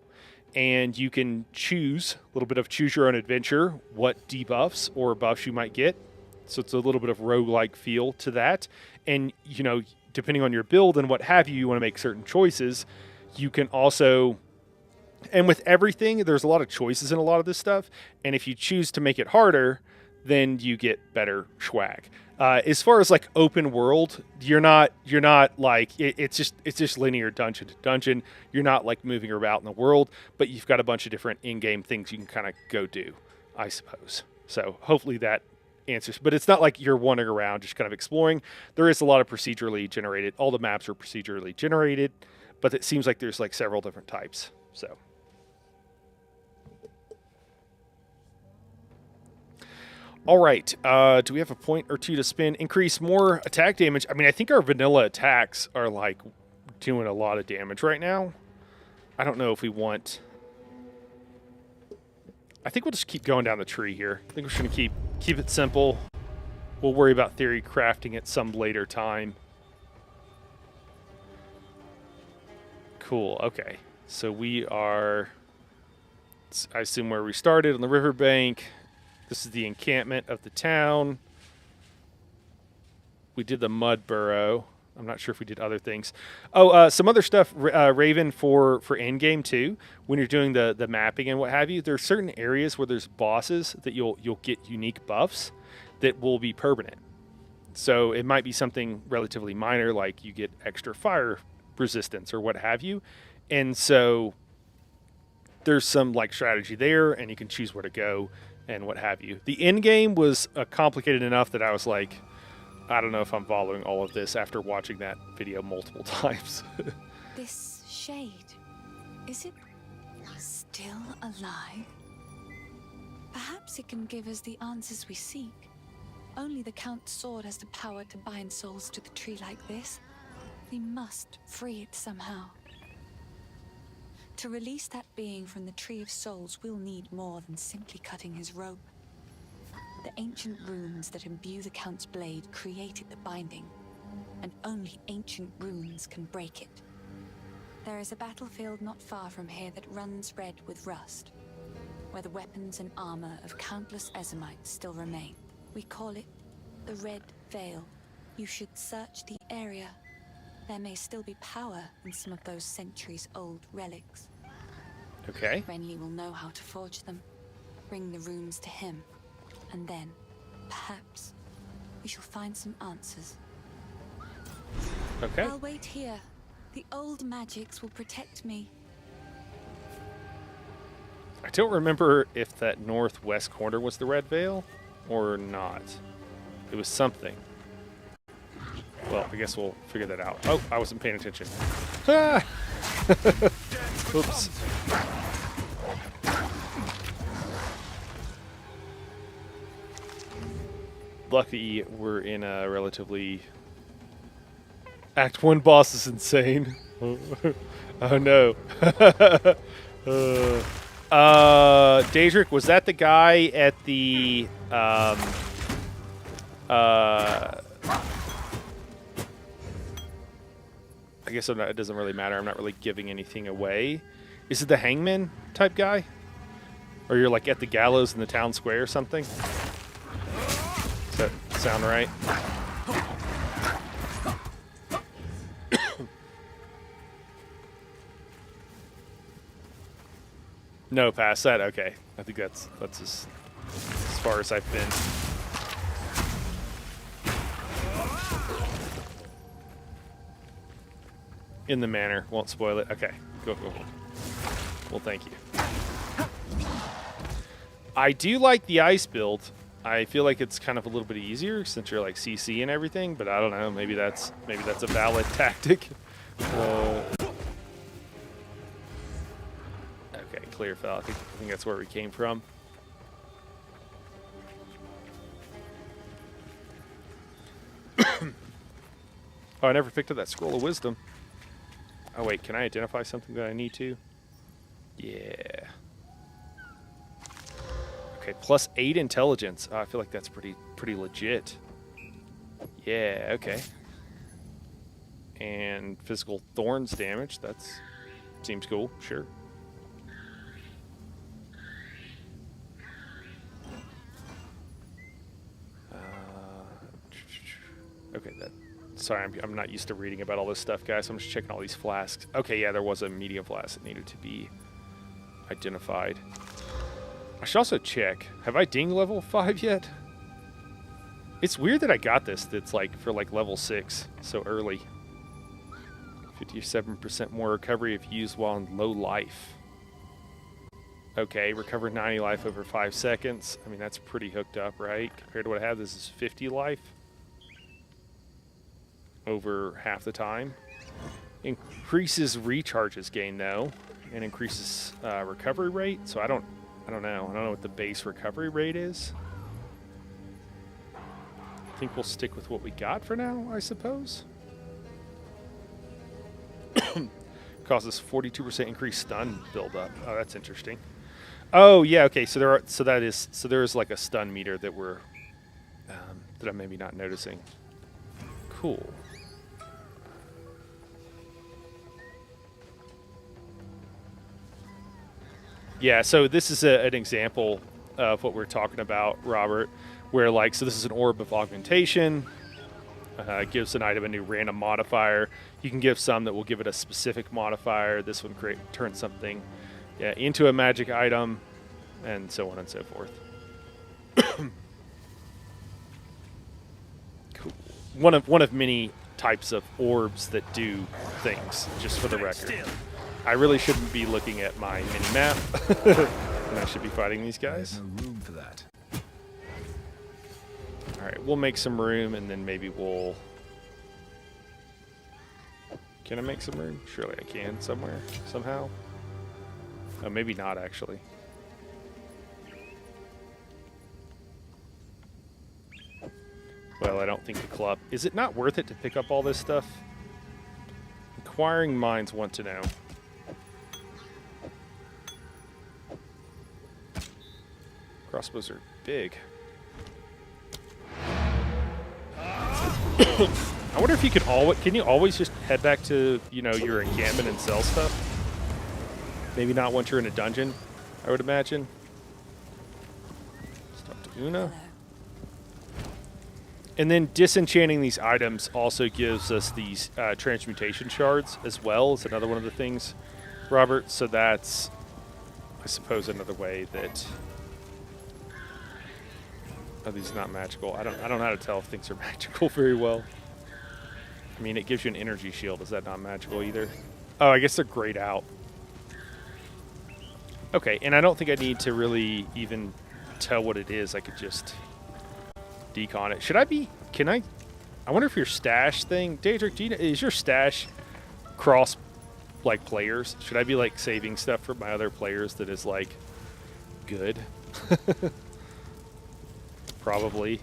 And you can choose a little bit of choose your own adventure, what debuffs or buffs you might get. So it's a little bit of roguelike feel to that. And, depending on your build and what have you, you want to make certain choices. You can also, and with everything, there's a lot of choices in a lot of this stuff. And if you choose to make it harder, then you get better swag. As far as like open world, you're not like it's just linear dungeon to dungeon. You're not like moving about in the world, but you've got a bunch of different in-game things you can kind of go do, I suppose. So hopefully that answers. But it's not like you're wandering around just kind of exploring. There is a lot of procedurally generated. All the maps are procedurally generated, but it seems like there's like several different types. So. All right, do we have a point or two to spin? Increase more attack damage. I mean, I think our vanilla attacks are, like, doing a lot of damage right now. I don't know if we want... I think we'll just keep going down the tree here. I think we're just going to keep it simple. We'll worry about theory crafting at some later time. Cool, okay. So we are... I assume where we started, on the riverbank. This is the encampment of the town. We did the mud burrow. I'm not sure if we did other things. Oh, some other stuff, Raven, for end game too. When you're doing the mapping and what have you, there are certain areas where there's bosses that you'll get unique buffs that will be permanent. So it might be something relatively minor, like you get extra fire resistance or what have you, and so there's some like strategy there, and you can choose where to go and what have you. The end game was complicated enough that I was like, I don't know if I'm following all of this after watching that video multiple times. This shade, is it still alive? Perhaps it can give us the answers we seek. Only the Count's sword has the power to bind souls to the tree like this. We must free it somehow. To release that being from the Tree of Souls, we'll need more than simply cutting his rope. The ancient runes that imbue the Count's blade created the binding, and only ancient runes can break it. There is a battlefield not far from here that runs red with rust, where the weapons and armor of countless Ezamites still remain. We call it the Red Veil. You should search the area. There may still be power in some of those centuries-old relics. Okay. Renly will know how to forge them, bring the runes to him, and then, perhaps, we shall find some answers. Okay. I'll wait here. The old magics will protect me. I don't remember if that northwest corner was the Red Veil or not. It was something. Well, I guess we'll figure that out. Oh, I wasn't paying attention. Ah! Oops. Lucky we're in a relatively... Act 1 boss is insane. Oh no. Daedric, was that the guy at the I guess it doesn't really matter. I'm not really giving anything away. Is it the hangman type guy? Or you're like at the gallows in the town square or something? Does that sound right? No, past that. Okay, I think that's as far as I've been. In the manor, won't spoil it. Okay, go. Well, thank you. I do like the ice build. I feel like it's kind of a little bit easier since you're like CC and everything, but I don't know. Maybe that's a valid tactic. Okay, clear fell. I think that's where we came from. Oh, I never picked up that scroll of wisdom. Oh wait, can I identify something that I need to? Yeah. Okay, +8 intelligence. Oh, I feel like that's pretty legit. Yeah, okay. And physical thorns damage. That's seems cool. Sure. Okay, that. Sorry, I'm not used to reading about all this stuff, guys. So I'm just checking all these flasks. Okay, yeah, there was a medium flask that needed to be identified. I should also check. Have I dinged level 5 yet? It's weird that I got this. That's like for like level 6 so early. 57% more recovery if used while in low life. Okay, recover 90 life over 5 seconds. I mean, that's pretty hooked up, right? Compared to what I have, this is 50 life over half the time. Increases recharges gain though, and increases recovery rate. So I don't know. I don't know what the base recovery rate is. I think we'll stick with what we got for now, I suppose. Causes 42% increased stun buildup. Oh, that's interesting. Oh yeah, okay. So there is like a stun meter that we're that I'm maybe not noticing. Cool. Yeah, so this is an example of what we're talking about, Robert, where like, so this is an orb of augmentation. Gives an item a new random modifier. You can give some that will give it a specific modifier. This one turns something into a magic item, and so on and so forth. Cool. One of many types of orbs that do things, just for the record. I really shouldn't be looking at my mini-map, and I should be fighting these guys. There's no room for that. Alright, we'll make some room, and then maybe we'll... Can I make some room? Surely I can somewhere, somehow. Oh, maybe not, actually. Well, I don't think the club... Is it not worth it to pick up all this stuff? Inquiring minds want to know. Crossbows are big. I wonder if you could can you always just head back to, you know, your encampment and sell stuff? Maybe not once you're in a dungeon, I would imagine. Let's talk to Una. And then disenchanting these items also gives us these transmutation shards as well. It's another one of the things, Robert. So that's, I suppose, another way that... Oh, these are not magical. I don't know how to tell if things are magical very well. I mean, it gives you an energy shield. Is that not magical either? Oh, I guess they're grayed out. Okay, and I don't think I need to really even tell what it is. I could just decon it. Should I be... Can I... I wonder if your stash thing... Daedric, do you know, is your stash cross, like, players? Should I be, like, saving stuff for my other players that is, like, good? Probably.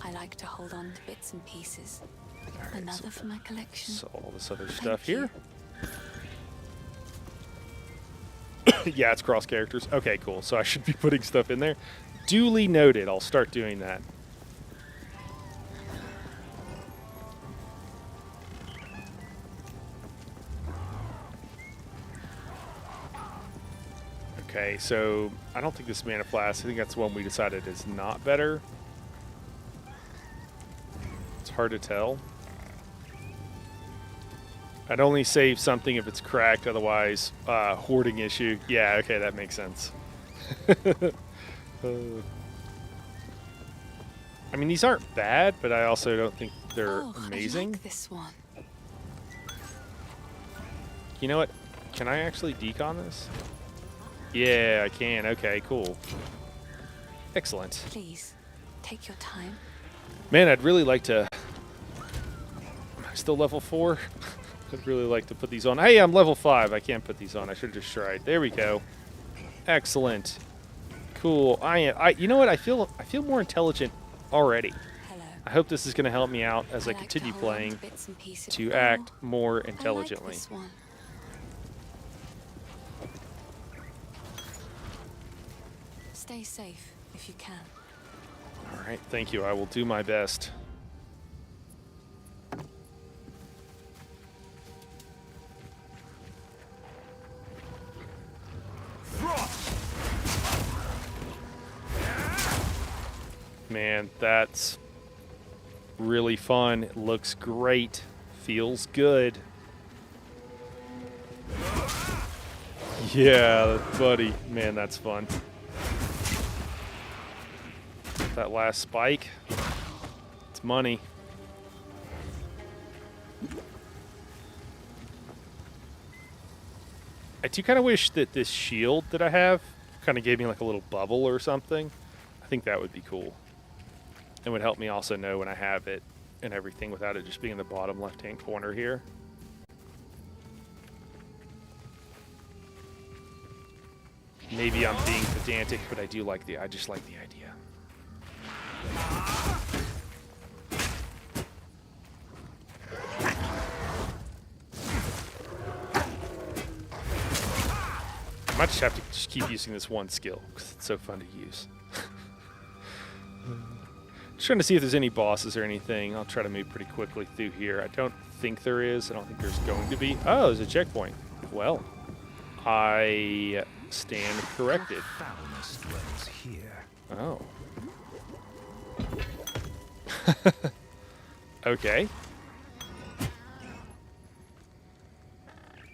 I like to hold on to bits and pieces. Right, Another for my collection. So all this other Thank stuff you. here. Yeah, it's cross characters. Okay, cool. So I should be putting stuff in there. Duly noted. I'll start doing that. Okay, so I don't think this Mana Flask, I think that's one we decided is not better. It's hard to tell. I'd only save something if it's cracked, otherwise, hoarding issue. Yeah, okay, that makes sense. I mean, these aren't bad, but I also don't think they're amazing. I like this one. You know what? Can I actually decon this? Yeah, I can. Okay, cool. Excellent. Please, take your time. Man, I'd really like to... Am I still level 4? I'd really like to put these on. Hey, I'm level 5. I can't put these on. I should have just tried. There we go. Excellent. Cool. You know what? I feel more intelligent already. Hello. I hope this is going to help me out as I like to continue hold on to playing bits and pieces. to Oh, act more I like intelligently. this one. Stay safe if you can. All right, thank you. I will do my best. Man, that's really fun. It looks great. Feels good. Yeah, buddy. Man, that's fun. That last spike, it's money. I do kind of wish that this shield that I have kind of gave me like a little bubble or something. I think that would be cool. It would help me also know when I have it and everything without it just being in the bottom left-hand corner here. Maybe I'm being pedantic, but I just like the idea. I might just have to just keep using this one skill because it's so fun to use. Just trying to see if there's any bosses or anything. I'll try to move pretty quickly through here. I don't think there is. I don't think there's going to be. Oh, there's a checkpoint. Well, I stand corrected. Foulness dwells here. Oh. Okay.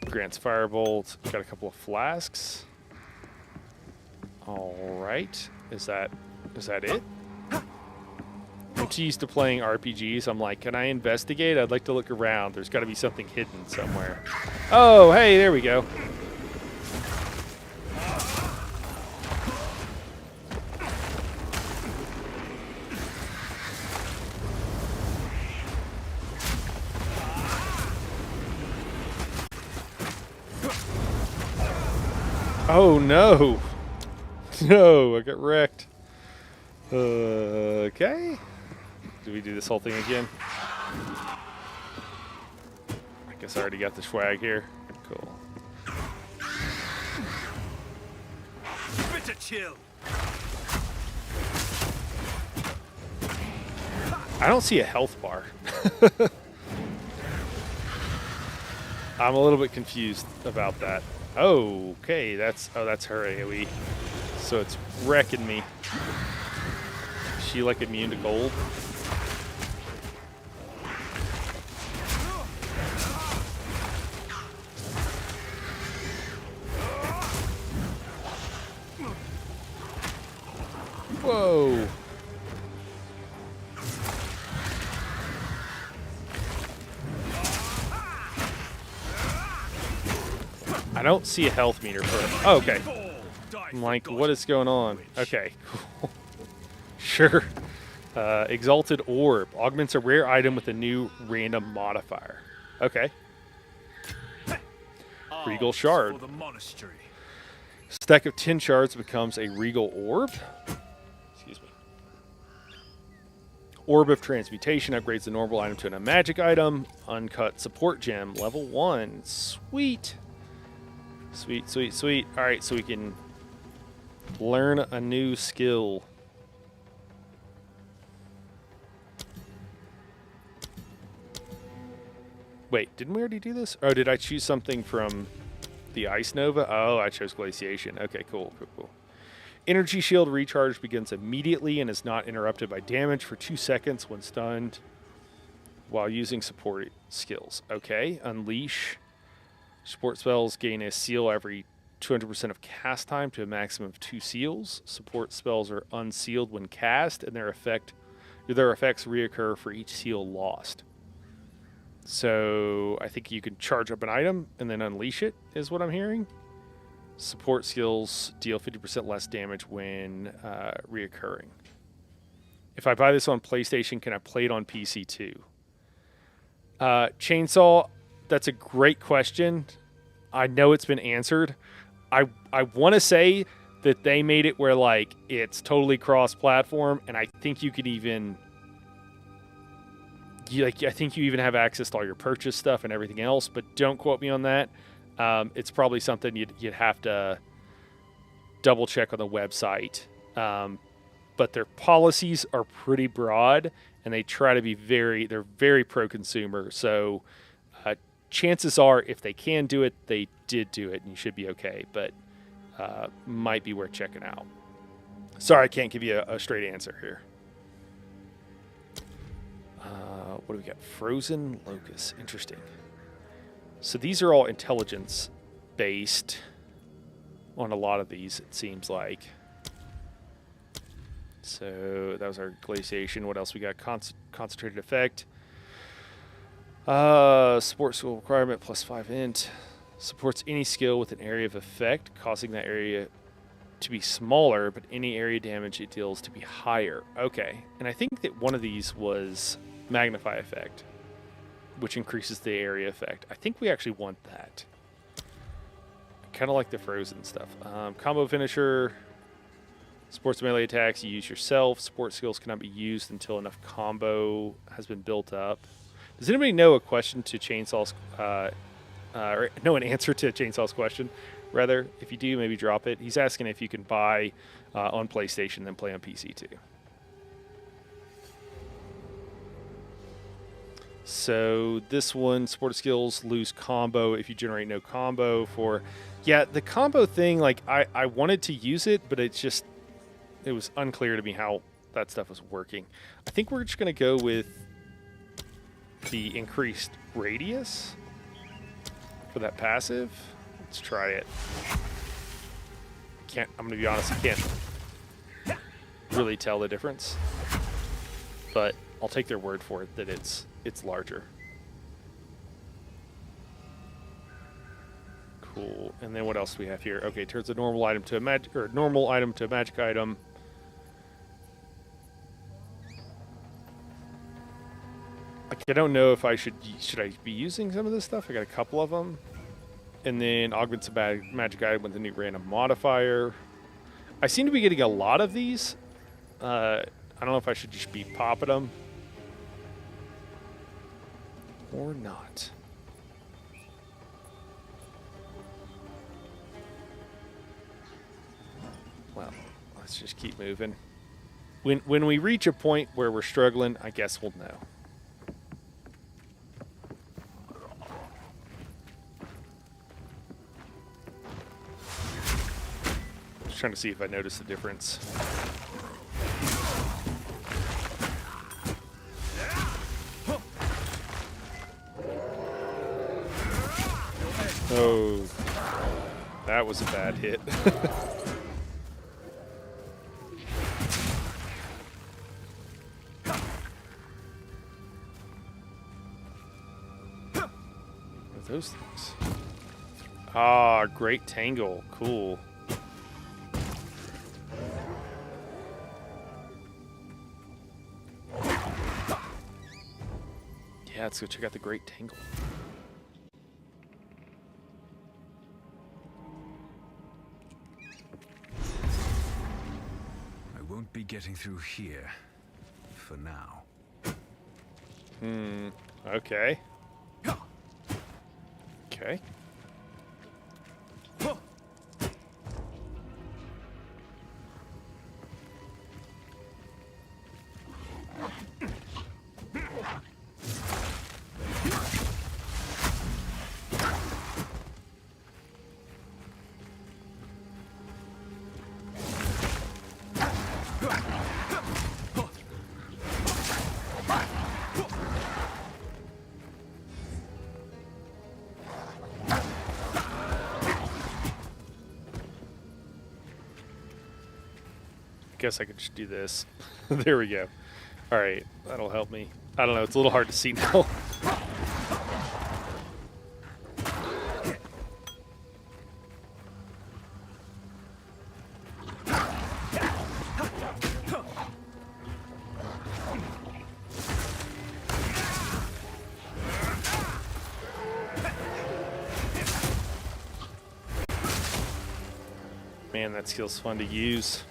Grants firebolt. Got a couple of flasks. All right. Is that it? I'm too used to playing RPGs. I'm like, can I investigate? I'd like to look around. There's got to be something hidden somewhere. Oh, hey, there we go. Oh no! No, I got wrecked. Okay. Do we do this whole thing again? I guess I already got the swag here. Cool. Bit of chill. I don't see a health bar. I'm a little bit confused about that. Oh, okay, that's her AoE. So it's wrecking me. Is she like immune to gold? Whoa. I don't see a health meter for it. Oh, okay. I'm like, what is going on? Okay, cool. Sure. Exalted Orb. Augments a rare item with a new random modifier. Okay. Regal Shard. For the monastery. Stack of 10 shards becomes a Regal Orb. Excuse me. Orb of Transmutation upgrades the normal item to a magic item. Uncut Support Gem. Level 1. Sweet. Sweet, sweet, sweet. All right, so we can learn a new skill. Wait, didn't we already do this? Oh, did I choose something from the Ice Nova? Oh, I chose Glaciation. Okay, cool, cool, cool. Energy Shield recharge begins immediately and is not interrupted by damage for 2 seconds when stunned while using support skills. Okay, Unleash. Support spells gain a seal every 200% of cast time to a maximum of 2 seals. Support spells are unsealed when cast, and their effects reoccur for each seal lost. So I think you can charge up an item and then unleash it, is what I'm hearing. Support skills deal 50% less damage when reoccurring. If I buy this on PlayStation, can I play it on PC too? Chainsaw, that's a great question. I know it's been answered. I want to say that they made it where like it's totally cross-platform, and I think you could even I think you even have access to all your purchase stuff and everything else. But don't quote me on that. It's probably something you'd have to double check on the website. But their policies are pretty broad, and they try to be they're very pro-consumer. So chances are, if they can do it, they did do it, and you should be okay. But might be worth checking out. Sorry, I can't give you a straight answer here. What do we got? Frozen Locust. Interesting. So these are all intelligence-based on a lot of these, it seems like. So that was our glaciation. What else we got? Concentrated effect. Support skill requirement +5 int. Supports any skill with an area of effect, causing that area to be smaller, but any area damage it deals to be higher. Okay. And I think that one of these was Magnify effect, which increases the area effect. I think we actually want that. Kind of like the frozen stuff. Combo finisher. Sports melee attacks you use yourself. Support skills cannot be used until enough combo has been built up. Does anybody know a question to Chainsaw's, or know an answer to Chainsaw's question? Rather, if you do, maybe drop it. He's asking if you can buy on PlayStation, then play on PC too. So this one, support skills lose combo if you generate no combo for... Yeah, the combo thing, like, I wanted to use it, but it was unclear to me how that stuff was working. I think we're just going to go with the increased radius for that passive. Let's try it. I'm gonna be honest, I can't really tell the difference, but I'll take their word for it that it's larger. Cool. And then what else do we have here? Okay, turns a normal item to a magic item. Like, I don't know if should I be using some of this stuff. I got a couple of them. And then augments a magic item with a new random modifier. I seem to be getting a lot of these. I don't know if I should just be popping them or not. Well, let's just keep moving. When we reach a point where we're struggling, I guess we'll know. Just trying to see if I notice the difference. Oh, that was a bad hit. Those things. Ah, great tangle. Cool. Yeah, let's go check out the great tangle. I won't be getting through here for now. Okay. Okay. Guess I could just do this. There we go. All right, that'll help me. I don't know, it's a little hard to see now. Man, that skill's fun to use.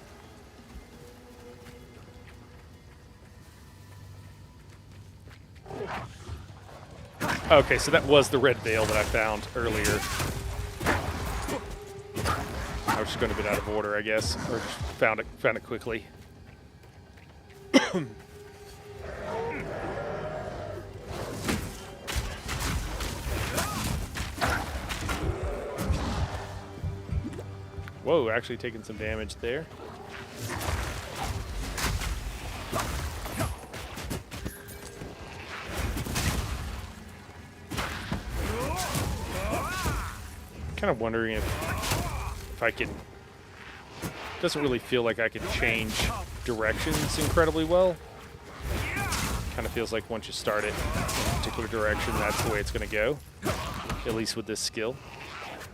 Okay, so that was the red veil that I found earlier. I was just going to be out of order, I guess, or just found it quickly. Whoa, actually taking some damage there. Kind of wondering if I can. Doesn't really feel like I can change directions incredibly well. Kind of feels like once you start it in a particular direction, that's the way it's going to go. At least with this skill.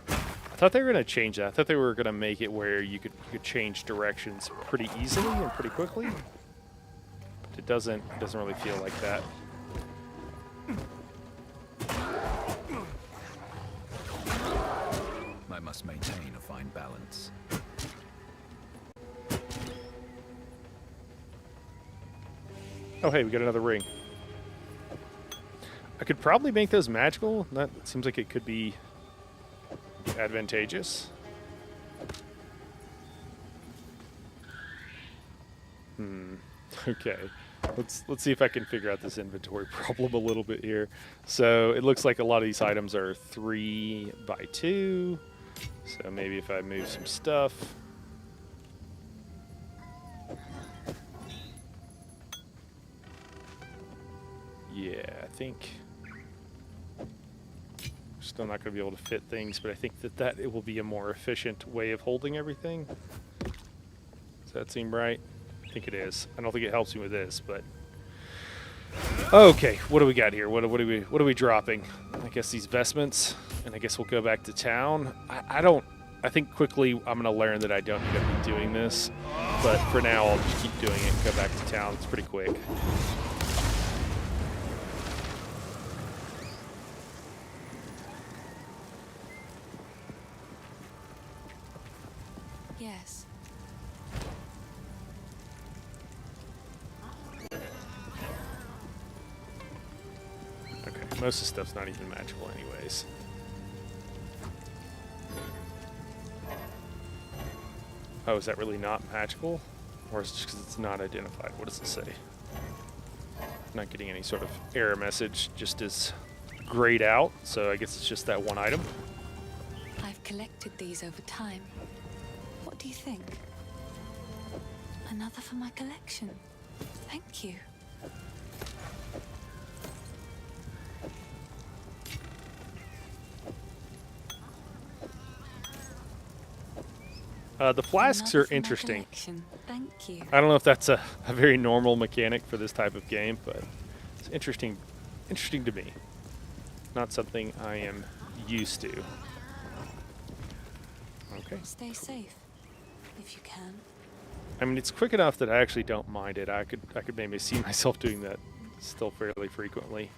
I thought they were going to change that. I thought they were going to make it where you could change directions pretty easily and pretty quickly. But it doesn't really feel like that. I must maintain a fine balance. Oh, hey, we got another ring. I could probably make those magical. That seems like it could be advantageous. Okay. Let's see if I can figure out this inventory problem a little bit here. So it looks like a lot of these items are 3x2. So maybe if I move some stuff. Yeah, think still not going to be able to fit things, but I think that it will be a more efficient way of holding everything. Does that seem right? I think it is. I don't think it helps me with this, but okay. What do we got here? What are we dropping? I guess these vestments, and I guess we'll go back to town. I think quickly I'm going to learn that I don't need to be doing this, but for now I'll just keep doing it and go back to town. It's pretty quick. Yes. Okay, most of the stuff's not even magical anyways. Oh, is that really not magical? Or is it just because it's not identified? What does it say? Not getting any sort of error message, just as grayed out, so I guess it's just that one item. I've collected these over time. What do you think? Another for my collection. Thank you. The flasks Another are for my interesting. collection. Thank you. I don't know if that's a very normal mechanic for this type of game, but it's interesting to me. Not something I am used to. Okay. Stay safe, if you can. I mean, it's quick enough that I actually don't mind it. I could maybe see myself doing that still fairly frequently.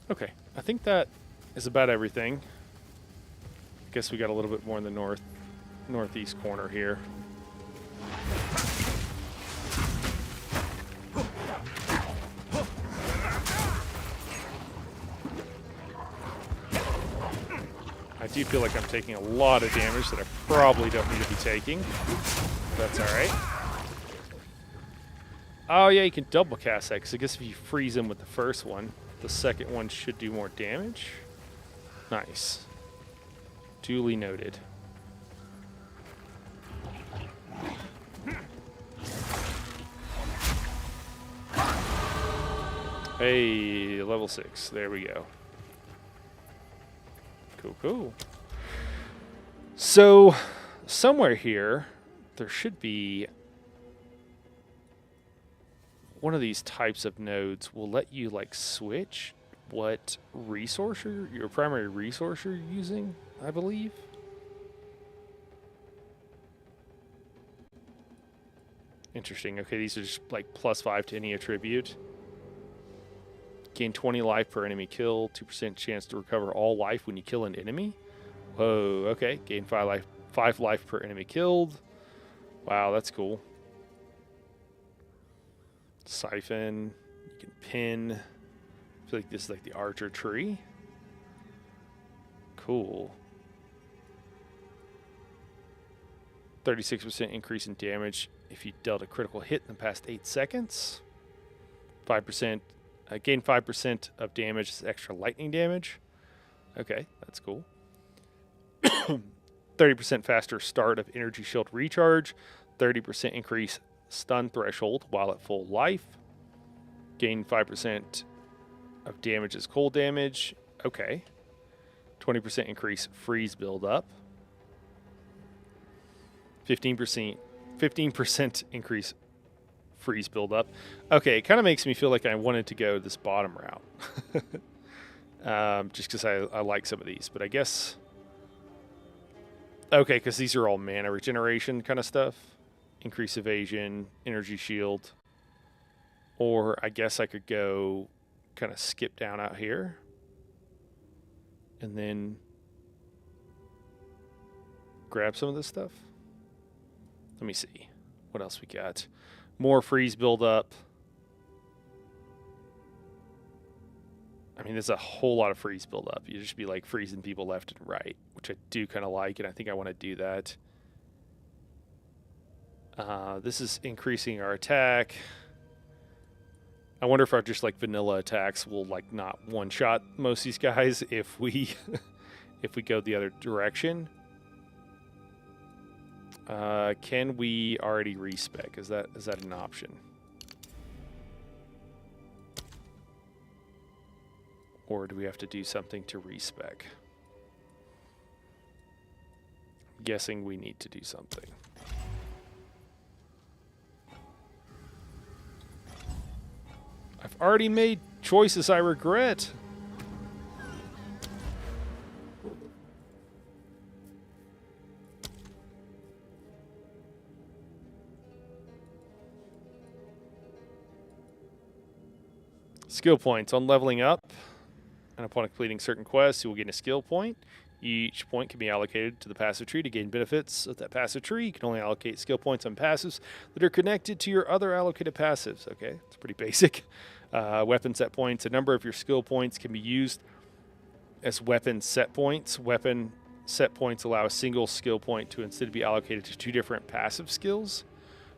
Okay, I think that is about everything. I guess we got a little bit more in the northeast corner here. I do feel like I'm taking a lot of damage that I probably don't need to be taking. That's alright. Oh yeah, you can double cast that, because I guess if you freeze him with the first one, the second one should do more damage. Nice. Duly noted. Hey, level 6. There we go. Cool, cool. So, somewhere here, there should be one of these types of nodes will let you like switch what resource your primary resource you're using, I believe. Interesting. Okay, these are just like +5 to any attribute. Gain 20 life per enemy kill, 2% chance to recover all life when you kill an enemy. Whoa, okay. Gain 5 life per enemy killed. Wow, that's cool. Siphon. You can pin. I feel like this is like the archer tree. Cool. 36% increase in damage if you dealt a critical hit in the past 8 seconds. 5%. Gain 5% of damage as extra lightning damage. Okay, that's cool. 30% faster start of energy shield recharge. 30% increase stun threshold while at full life. Gain 5% of damage as cold damage. Okay. 20% increase freeze buildup. 15% increase freeze buildup. Okay, it kind of makes me feel like I wanted to go this bottom route. Just because I like some of these. But I guess... Okay, because these are all mana regeneration kind of stuff. Increase evasion, energy shield. Or I guess I could go kind of skip down out here. And then grab some of this stuff. Let me see. What else we got? More freeze buildup. I mean, there's a whole lot of freeze buildup. You just be like freezing people left and right, which I do kind of like, and I think I want to do that. This is increasing our attack. I wonder if our just like vanilla attacks will like not one-shot most of these guys if we if we go the other direction. Can we already respec? Is that an option? Or do we have to do something to respec? I'm guessing we need to do something. I've already made choices I regret. Skill points. On leveling up, and upon completing certain quests, you will gain a skill point. Each point can be allocated to the passive tree to gain benefits of that passive tree. You can only allocate skill points on passives that are connected to your other allocated passives. Okay, it's pretty basic. Weapon set points. A number of your skill points can be used as weapon set points. Weapon set points allow a single skill point to instead be allocated to 2 different passive skills.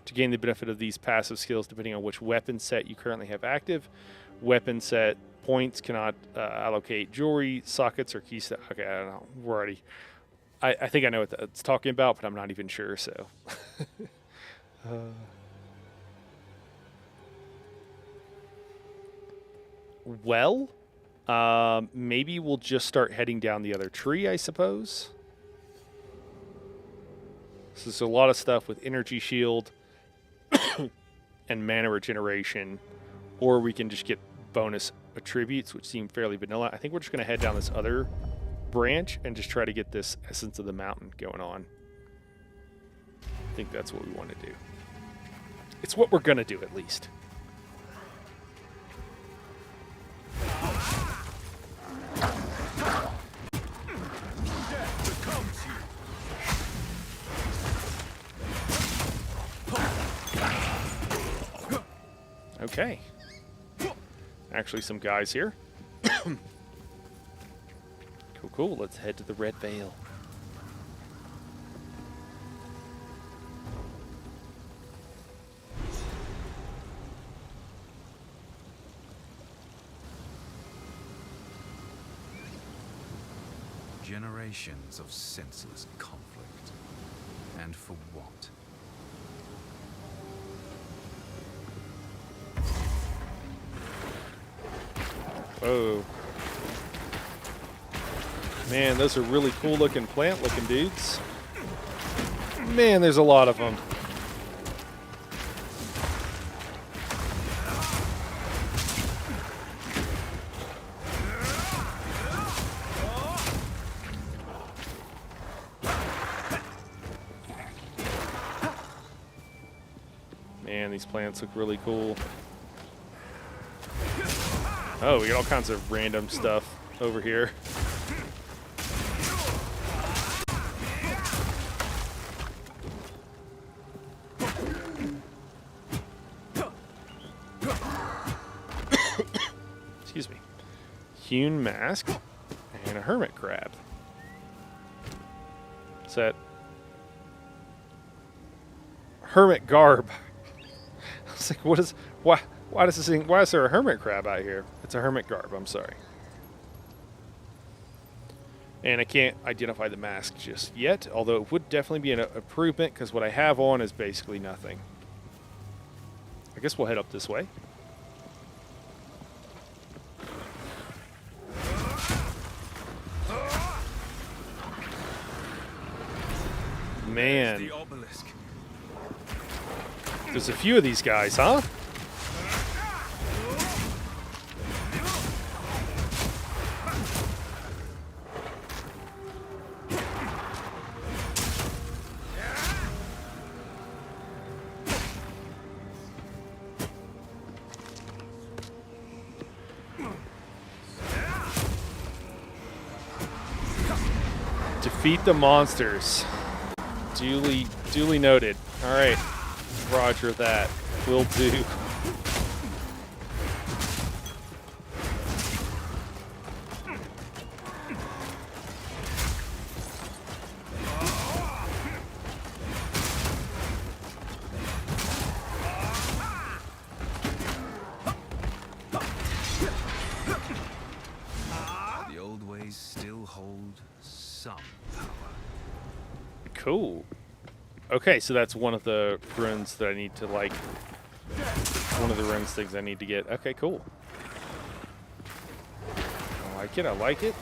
To gain the benefit of these passive skills, depending on which weapon set you currently have active, weapon set points cannot allocate jewelry, sockets, or key set. Okay, I don't know. We're already. I think I know what that's talking about, but I'm not even sure. So. Well, maybe we'll just start heading down the other tree, I suppose. So there's a lot of stuff with energy shield and mana regeneration, or we can just get bonus attributes, which seem fairly vanilla. I think we're just going to head down this other branch and just try to get this Essence of the Mountain going on. I think that's what we want to do. It's what we're going to do, at least. Okay. Actually, some guys here. Cool, cool. Let's head to the Red Veil. Generations of senseless conflict. And for what? Whoa. Man, those are really cool looking plant looking dudes. Man, there's a lot of them. Man, these plants look really cool. Oh, we got all kinds of random stuff over here. Excuse me. Hewn mask and a hermit crab. What's that? Hermit garb. I was like, what is, why does this thing, why is there a hermit crab out here? It's a hermit garb, I'm sorry. And I can't identify the mask just yet, although it would definitely be an improvement because what I have on is basically nothing. I guess we'll head up this way. Man. The obelisk. There's a few of these guys, huh? Defeat the monsters. Duly noted. All right. Roger that. Will do. The old ways still hold some power. Cool. Okay, so that's one of the runes that I need to, like, one of the runes things I need to get. Okay, cool. I like it, I like it.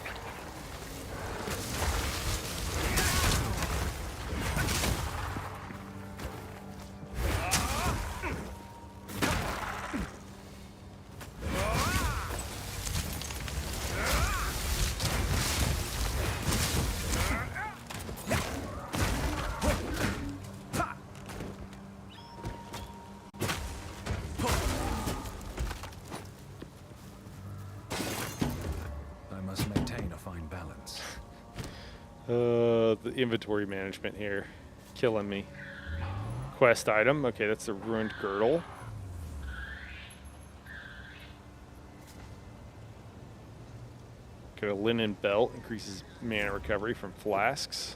I must maintain a fine balance. The inventory management here. Killing me. Quest item. Okay, that's the ruined girdle. Got a linen belt. Increases mana recovery from flasks.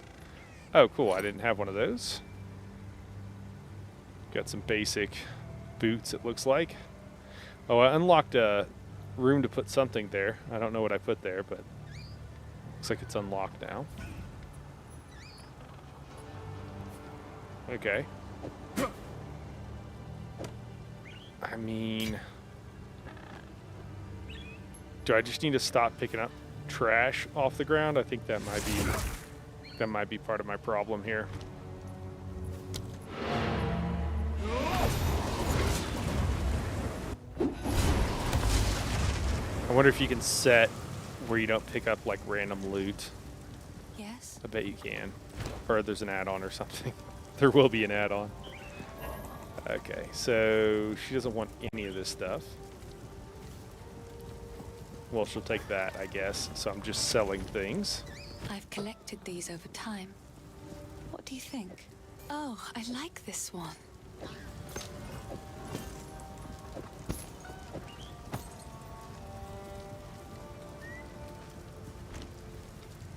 Oh, cool. I didn't have one of those. Got some basic boots, it looks like. Oh, I unlocked a room to put something there. I don't know what I put there, but looks like it's unlocked now. Okay. I mean, do I just need to stop picking up trash off the ground? I think that might be part of my problem here. I wonder if you can set where you don't pick up like random loot. Yes? I bet you can. Or there's an add-on or something. There will be an add-on. Okay, so she doesn't want any of this stuff. Well, she'll take that, I guess. So I'm just selling things. I've collected these over time. What do you think? Oh, I like this one.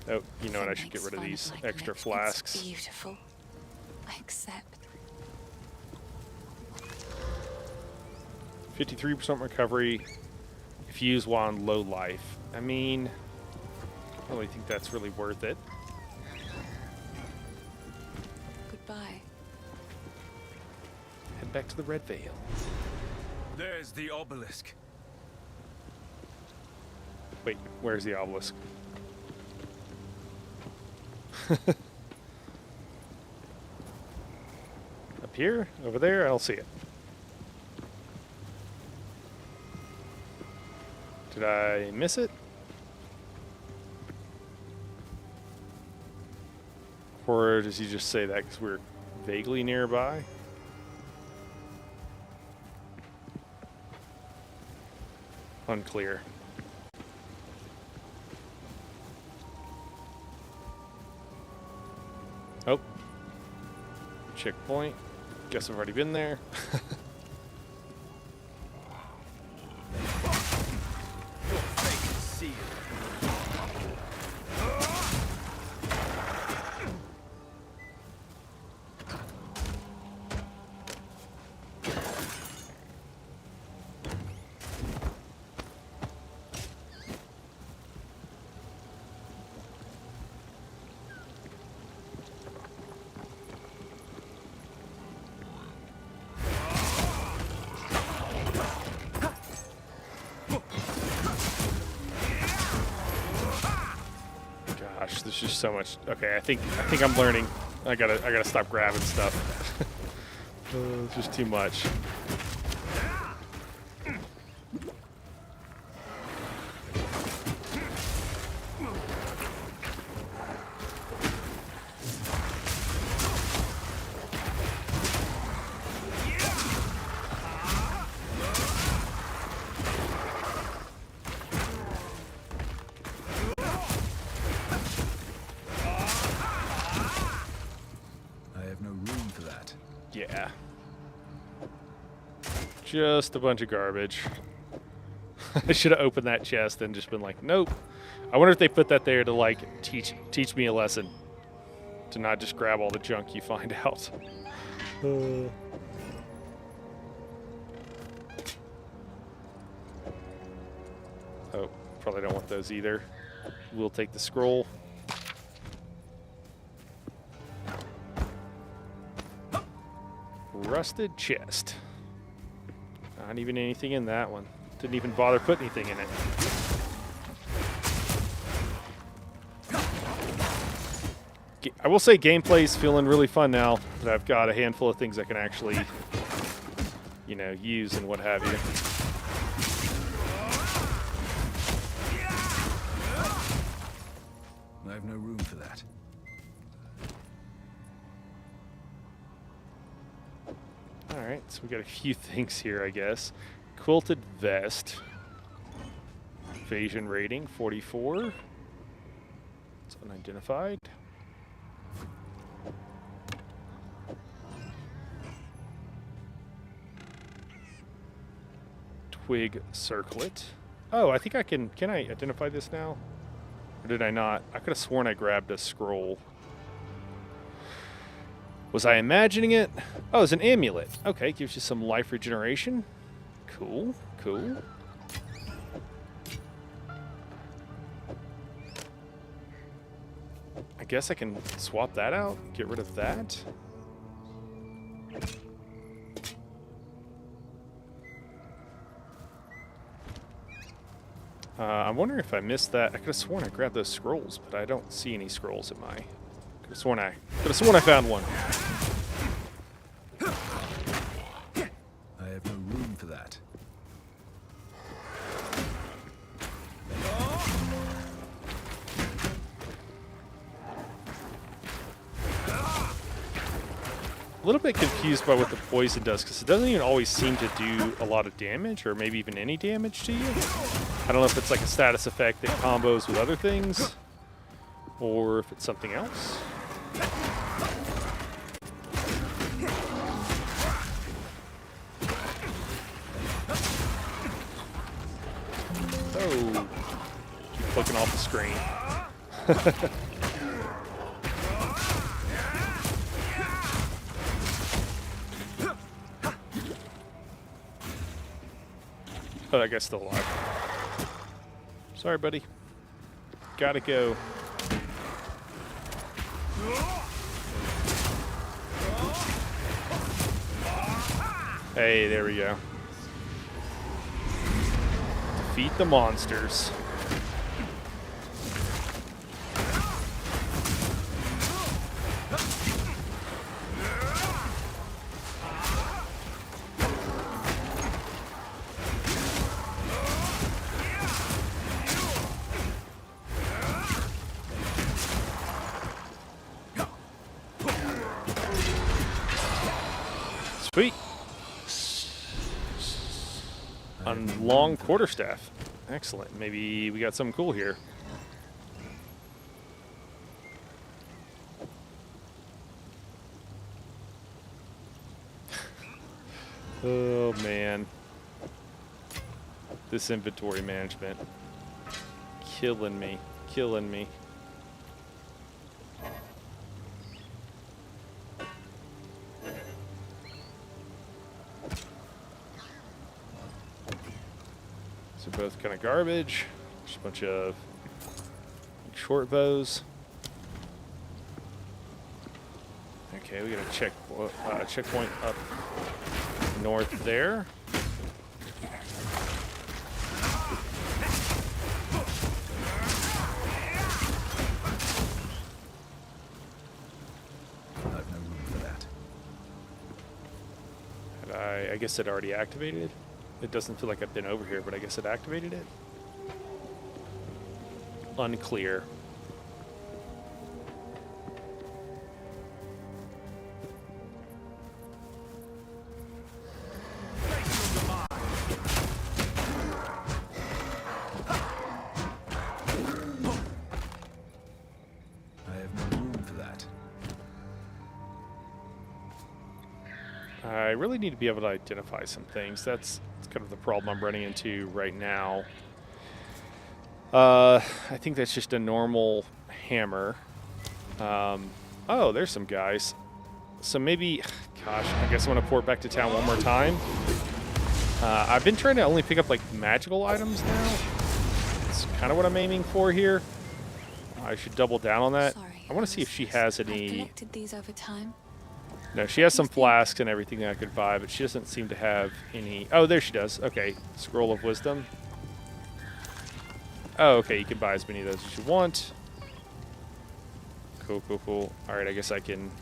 Oh, you know what? I It should get makes rid of fun these my extra collection. flasks. It's beautiful. I accept. 53% recovery if used while on low life. I mean, I don't really think that's really worth it. Goodbye. Head back to the Red Veil. There's the obelisk. Wait, where's the obelisk? Up here? Over there? I don't see it. Did I miss it? Or does he just say that because we're vaguely nearby? Unclear. Oh. Checkpoint. Guess I've already been there. Gosh, there's just so much. Okay, I think I'm learning. I gotta stop grabbing stuff. It's just too much. Yeah. Just a bunch of garbage. I should have opened that chest and just been like, nope. I wonder if they put that there to like teach me a lesson. To not just grab all the junk you find out. Oh, probably don't want those either. We'll take the scroll. rusted chest. Not even anything in that one. Didn't even bother putting anything in it. I will say gameplay's feeling really fun now that I've got a handful of things I can actually, you know, use and what have you. I have no room for that. Alright, so we got a few things here, I guess. Quilted vest. Evasion rating, 44. It's unidentified. Twig circlet. Oh, I think I can I identify this now? Or did I not? I could have sworn I grabbed a scroll. Was I imagining it? Oh, it's an amulet. Okay, gives you some life regeneration. Cool, cool. I guess I can swap that out, get rid of that. I'm wondering if I missed that. I could have sworn I grabbed those scrolls, but I don't see any scrolls in my... Could have sworn I found one. I have no room for that. A little bit confused by what the poison does, because it doesn't even always seem to do a lot of damage, or maybe even any damage to you. I don't know if it's like a status effect that combos with other things, or if it's something else. Oh, keep clicking off the screen. Oh, that guy's still alive. Sorry, buddy. Gotta go. Hey, there we go. Defeat the monsters. Sweet. On long quarterstaff. Excellent. Maybe we got something cool here. Oh, man. This inventory management. Killing me. Killing me. So both kind of garbage. Just a bunch of short bows. Okay, we got a checkpoint up north there. I have no room for that. I guess it already activated. It doesn't feel like I've been over here, but I guess it activated it. Unclear. I have no room for that. I really need to be able to identify some things. That's kind of the problem I'm running into right now. I think that's just a normal hammer. Oh, there's some guys. So maybe, gosh, I guess I'm going to port back to town one more time. I've been trying to only pick up like magical items now. That's kind of what I'm aiming for here. I should double down on that. Sorry, I want to see if she has I've any... collected these over time. No, she has some flasks and everything that I could buy, but she doesn't seem to have any. Oh, there she does. Okay, Scroll of Wisdom. Oh, okay, you can buy as many of those as you want. Cool, cool, cool. All right, I guess I can.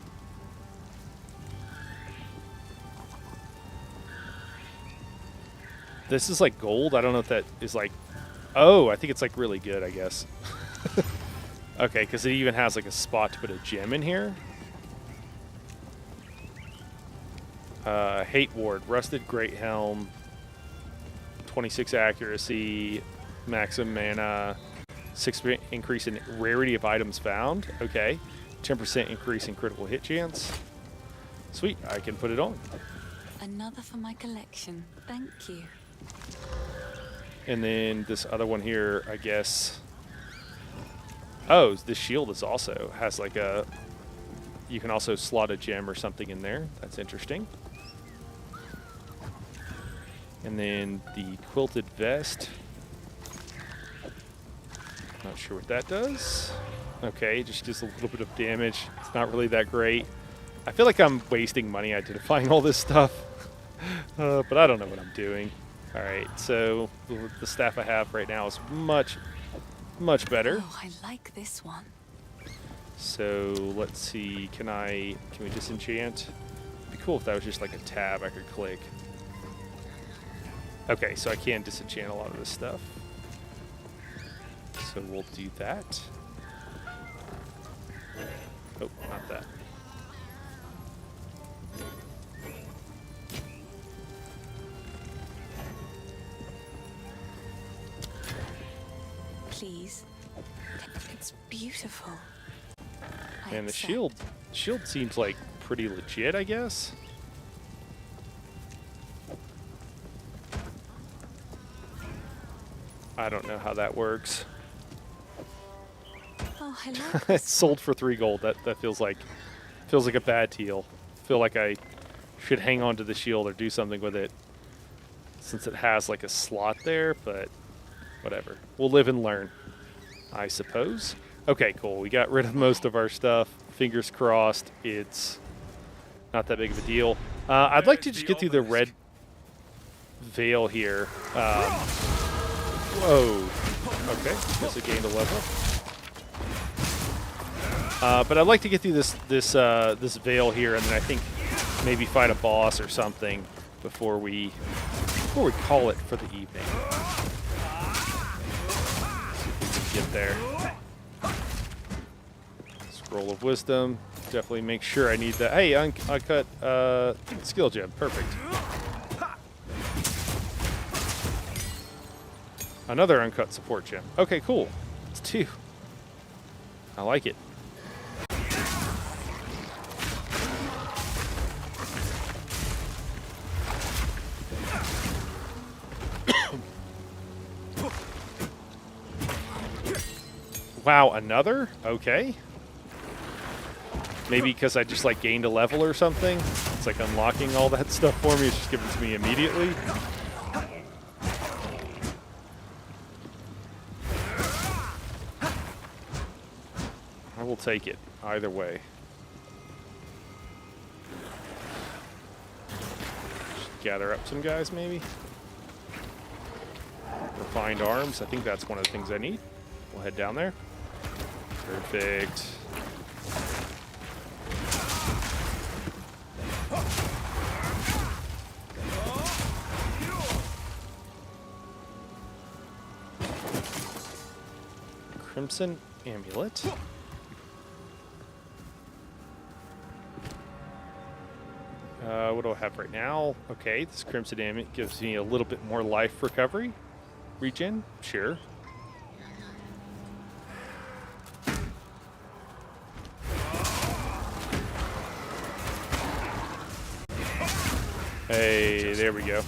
This is like gold. I don't know if that is like. Oh, I think it's like really good, I guess. Okay, because it even has like a spot to put a gem in here. Hate Ward, Rusted Great Helm, 26 accuracy, maximum mana, 6% increase in rarity of items found. Okay, 10% increase in critical hit chance. Sweet, I can put it on. Another for my collection. Thank you. And then this other one here, I guess. Oh, this shield is also has like a. You can also slot a gem or something in there. That's interesting. And then the quilted vest. Not sure what that does. Okay, just does a little bit of damage. It's not really that great. I feel like I'm wasting money identifying all this stuff. But I don't know what I'm doing. All right, so the staff I have right now is much, much better. Oh, I like this one. So let's see, can we disenchant? It'd be cool if that was just like a tab I could click. Okay, so I can disenchant a lot of this stuff. So we'll do that. Oh, not that. Please. It's beautiful. And the accept. shield seems like pretty legit, I guess. I don't know how that works. Oh, I like It's this. sold for 3 gold. That feels like a bad deal. Feel like I should hang on to the shield or do something with it since it has like a slot there, but whatever. We'll live and learn, I suppose. Okay, cool. We got rid of most of our stuff. Fingers crossed it's not that big of a deal. I'd like to just get through the red veil here. Whoa. Okay, guess I gained a level. But I'd like to get through this veil here, and then I think maybe fight a boss or something before we call it for the evening. See if we can get there. Scroll of Wisdom. Definitely make sure I need that. Hey, uncut skill gem. Perfect. Another uncut support gem. Okay, cool. It's 2. I like it. Wow, another? Okay. Maybe because I just like gained a level or something. It's like unlocking all that stuff for me. It's just given to me immediately. I will take it either way. Just gather up some guys maybe. Refined arms. I think that's one of the things I need. We'll head down there. Perfect. Crimson Amulet. What do I have right now? Okay, this Crimson Amulet gives me a little bit more life recovery. Regen? Sure. Hey, there we go.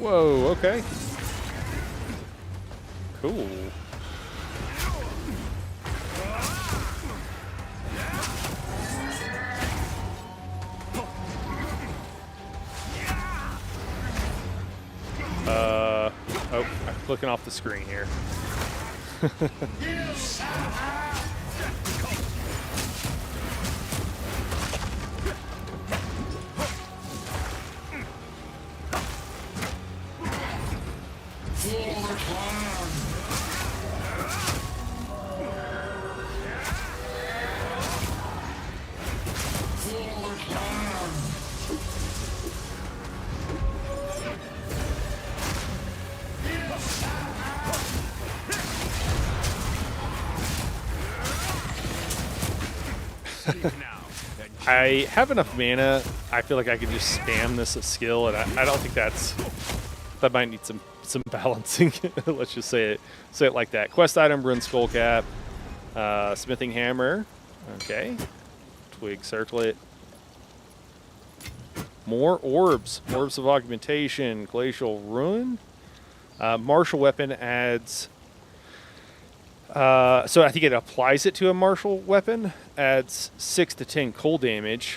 Whoa, okay. Cool. clicking off the screen here. I have enough mana. I feel like I can just spam this a skill, and I don't think that might need some balancing. Let's just say it like that. Quest item: Rune Skullcap, Smithing Hammer. Okay, Twig Circlet. More orbs. Orbs of Augmentation. Glacial Ruin. Martial Weapon adds. So I think it applies it to a martial weapon, adds 6 to 10 cold damage.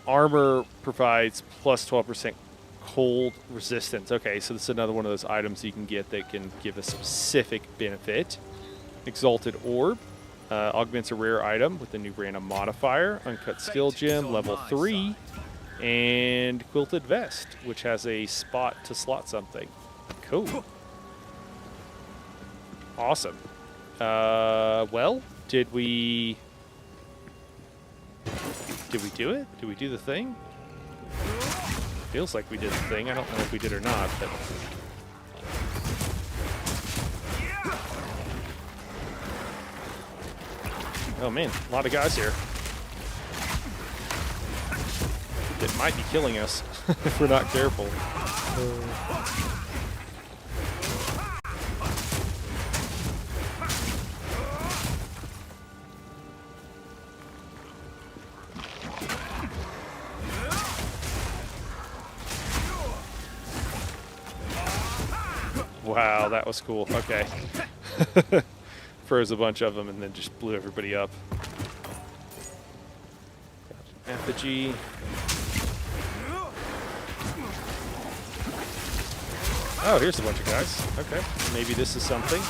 Armor provides plus 12% cold resistance. Okay, so this is another one of those items you can get that can give a specific benefit. Exalted Orb augments a rare item with a new random modifier. Uncut Skill Gem, level 3. And Quilted Vest, which has a spot to slot something. Cool. Awesome. Well, did we do it? Did we do the thing? Feels like we did the thing. I don't know if we did or not, but oh man, a lot of guys here. It might be killing us if we're not careful. Wow, that was cool. Okay. Froze a bunch of them and then just blew everybody up. Effigy. Oh, here's a bunch of guys. Okay. Maybe this is something.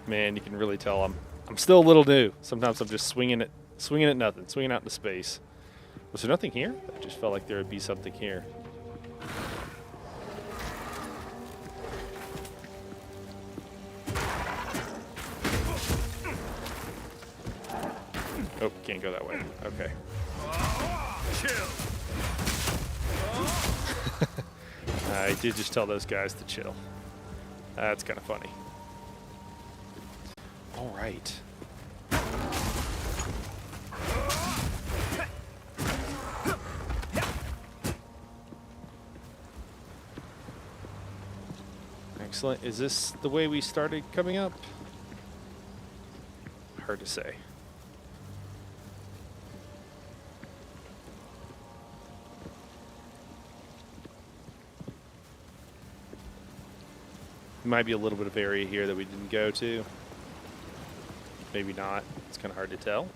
Man, you can really tell I'm still a little new. Sometimes I'm just swinging at nothing, swinging out into space. Was there nothing here? I just felt like there would be something here. Oh, can't go that way. Okay. I did just tell those guys to chill. That's kind of funny. All right. Excellent. Is this the way we started coming up? Hard to say. Might be a little bit of area here that we didn't go to. Maybe not. It's kind of hard to tell.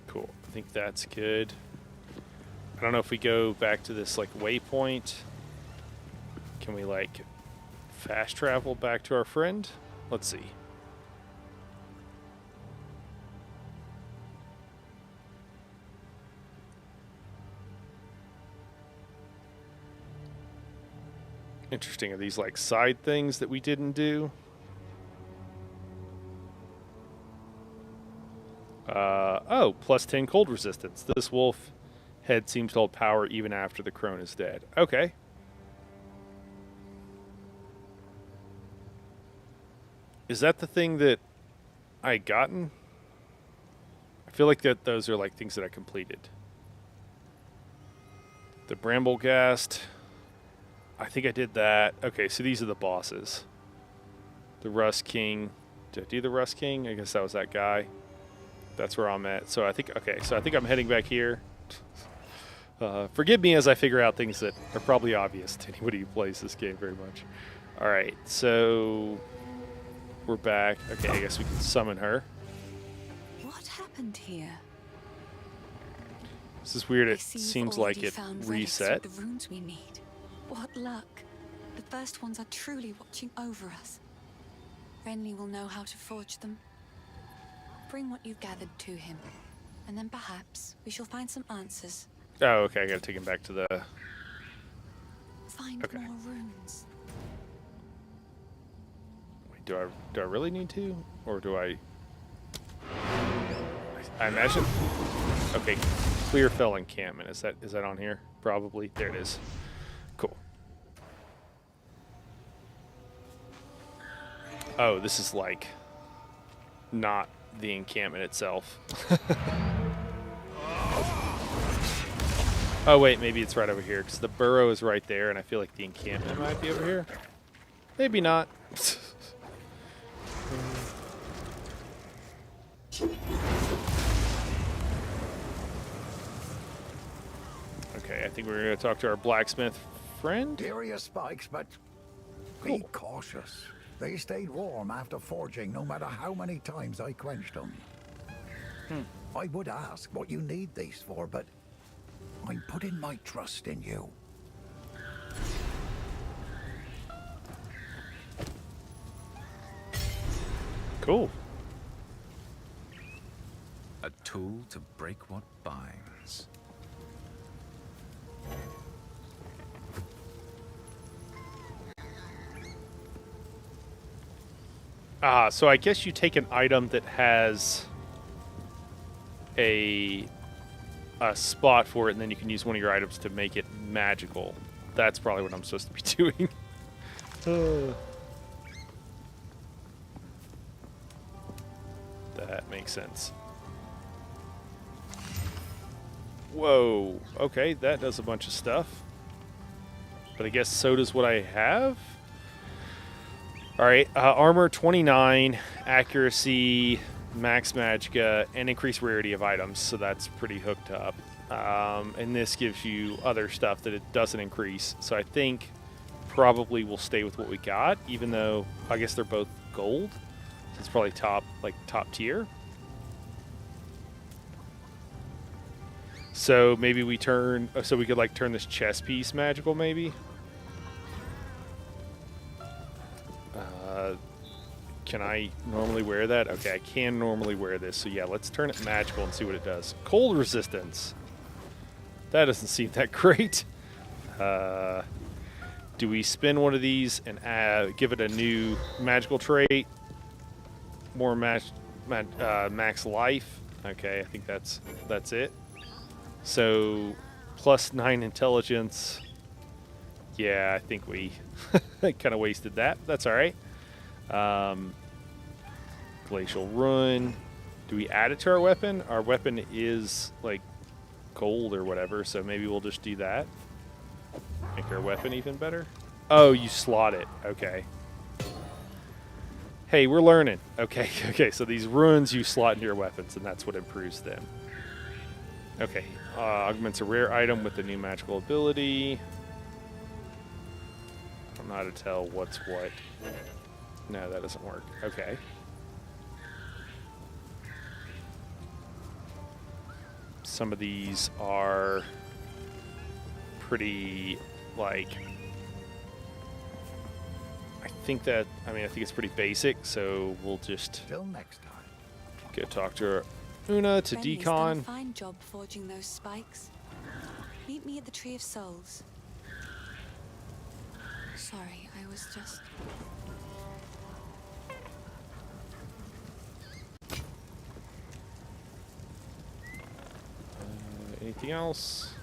Cool. I think that's good. I don't know if we go back to this like waypoint. Can we like fast travel back to our friend? Let's see. Interesting. Are these like side things that we didn't do? Oh, plus 10 cold resistance. This wolf head seems to hold power even after the crone is dead. Okay. Is that the thing that I gotten? I feel like that those are like things that I completed. The Bramblegast. I think I did that. Okay, so these are the bosses. The Rust King. Did I do the Rust King? I guess that was that guy. That's where I'm at. So I think, okay, so I think I'm heading back here. Forgive me as I figure out things that are probably obvious to anybody who plays this game very much. All right, so we're back. Okay, I guess we can summon her. What happened here? This is weird. I It see you've seems like already it found relics with reset. the runes we need. What luck. The first ones are truly watching over us. Renly will know how to forge them. Bring what you've gathered to him, and then perhaps we shall find some answers. Oh, okay, I gotta take him back to the... Find Okay. more runes. Wait, do I really need to? Or do I imagine... Okay, clear fell encampment. Is that on here? Probably. There it is. Cool. Oh, this is like not the encampment itself. Oh wait, maybe it's right over here because the burrow is right there, and I feel like the encampment might be over here. Maybe not. Okay, I think we're gonna talk to our blacksmith friend. Serious spikes, but be cautious. They stayed warm after forging no matter how many times I quenched them. I would ask what you need these for, but I'm putting my trust in you. Cool. A tool to break what binds. So I guess you take an item that has a spot for it, and then you can use one of your items to make it magical. That's probably what I'm supposed to be doing. That makes sense. Whoa. Okay, that does a bunch of stuff. But I guess so does what I have. All right, armor 29, accuracy, max magicka, and increased rarity of items. So that's pretty hooked up. And this gives you other stuff that it doesn't increase. So I think probably we'll stay with what we got, even though I guess they're both gold. So it's probably top tier. So maybe we turn, so we could like turn this chess piece magical maybe. Can I normally wear that? Okay, I can normally wear this. So yeah, let's turn it magical and see what it does. Cold resistance. That doesn't seem that great. Do we spin one of these and give it a new magical trait? More max life. Okay, I think that's it. So +9 intelligence. Yeah, I think we kind of wasted that. That's all right. Glacial Ruin. Do we add it to our weapon? Our weapon is like gold or whatever, so maybe we'll just do that. Make our weapon even better. Oh, you slot it. Okay. Hey, we're learning. Okay, okay, so these runes you slot into your weapons, and that's what improves them. Okay, augments a rare item with a new magical ability. I'm not to tell what's what. No, that doesn't work. Okay. Some of these are pretty, like, I think it's pretty basic, so we'll just Till next time. go talk to her. Una to Renly's done a decon. fine job forging those spikes. Meet me at the Tree of Souls. Sorry, I was just... Anything else?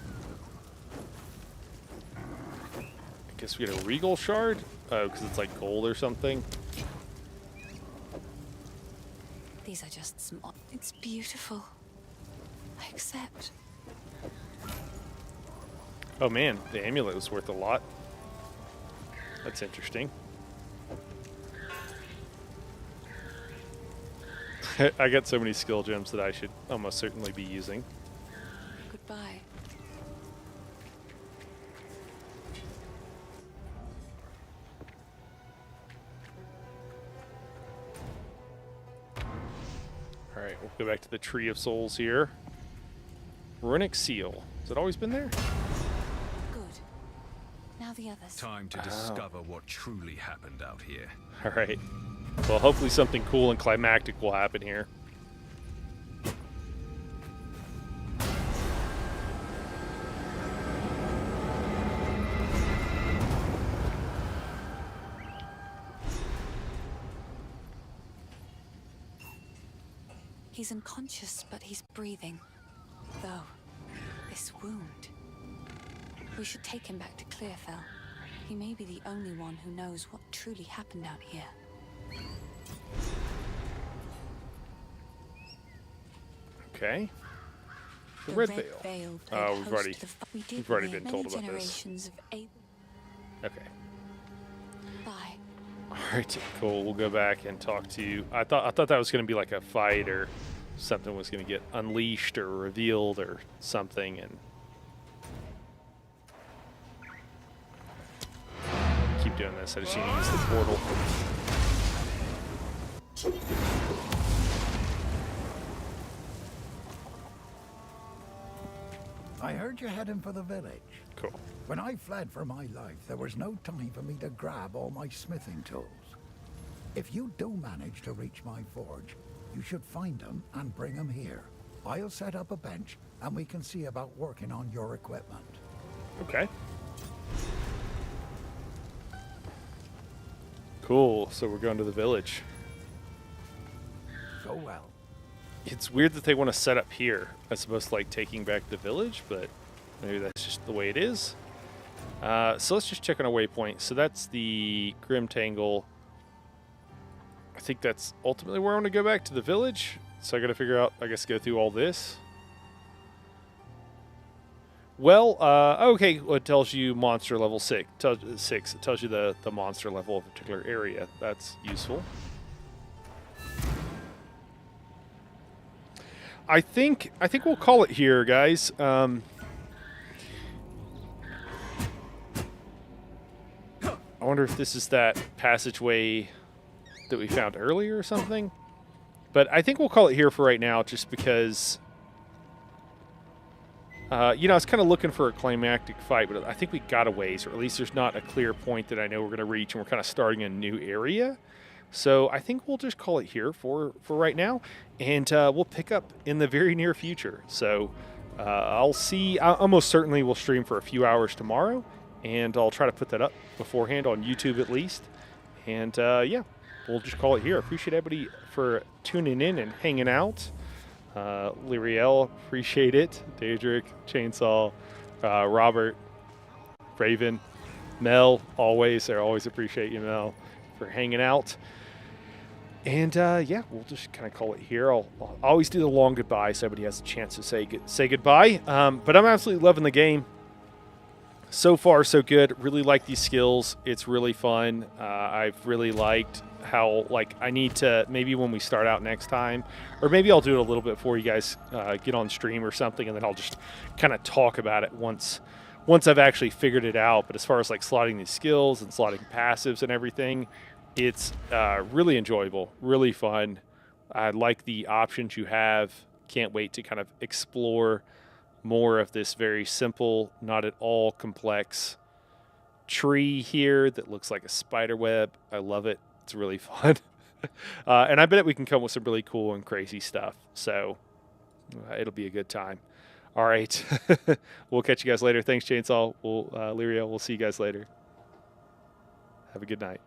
I guess we get a regal shard? Oh, because it's like gold or something. These are just small. It's beautiful. I accept. Oh man, the amulet was worth a lot. That's interesting. I got so many skill gems that I should almost certainly be using. Goodbye. All right, we'll go back to the Tree of Souls here. Runic Seal. Has it always been there? Good. Now the others. Time to discover what truly happened out here. All right. Well, hopefully something cool and climactic will happen here. He's unconscious, but he's breathing. Though, this wound. We should take him back to Clearfell. He may be the only one who knows what truly happened out here. Okay. The Red Veil. Oh, we've already been told about this. Okay. Bye. All right, cool. We'll go back and talk to. I thought that was going to be like a fight or something was going to get unleashed or revealed or something, and keep doing this. I just need to use the portal. I heard you're heading for the village. Cool. When I fled for my life, there was no time for me to grab all my smithing tools. If you do manage to reach my forge, you should find them and bring them here. I'll set up a bench, and we can see about working on your equipment. Okay. Cool. So we're going to the village. Go well. It's weird that they want to set up here as opposed to like taking back the village, but maybe that's just the way it is. So let's just check on a waypoint. So that's the Grim Tangle. I think that's ultimately where I want to go back to the village. So I got to figure out, I guess, go through all this. Well, okay, well, it tells you monster level 6. It tells you the monster level of a particular area. That's useful. I think we'll call it here, guys. I wonder if this is that passageway that we found earlier or something. But I think we'll call it here for right now, just because, you know, I was kind of looking for a climactic fight, but I think we got a ways, or at least there's not a clear point that I know we're going to reach, and we're kind of starting a new area. So I think we'll just call it here for right now, and we'll pick up in the very near future. So I'll see. I almost certainly will stream for a few hours tomorrow, and I'll try to put that up beforehand on YouTube at least. And yeah, we'll just call it here. Appreciate everybody for tuning in and hanging out. Lyriel, appreciate it. Daedric, Chainsaw, Robert, Raven, Mel, always. I always appreciate you, Mel, for hanging out. And yeah, we'll just kind of call it here. I'll always do the long goodbye so everybody has a chance to say goodbye. But I'm absolutely loving the game. So far, so good. Really like these skills. It's really fun. I've really liked how, like, I need to, maybe when we start out next time, or maybe I'll do it a little bit before you guys get on stream or something, and then I'll just kind of talk about it once I've actually figured it out. But as far as like slotting these skills and slotting passives and everything, it's really enjoyable, really fun. I like the options you have. Can't wait to kind of explore more of this very simple, not at all complex tree here that looks like a spider web. I love it. It's really fun. And I bet we can come with some really cool and crazy stuff. So it'll be a good time. All right. We'll catch you guys later. Thanks, Chainsaw. Lyria, we'll see you guys later. Have a good night.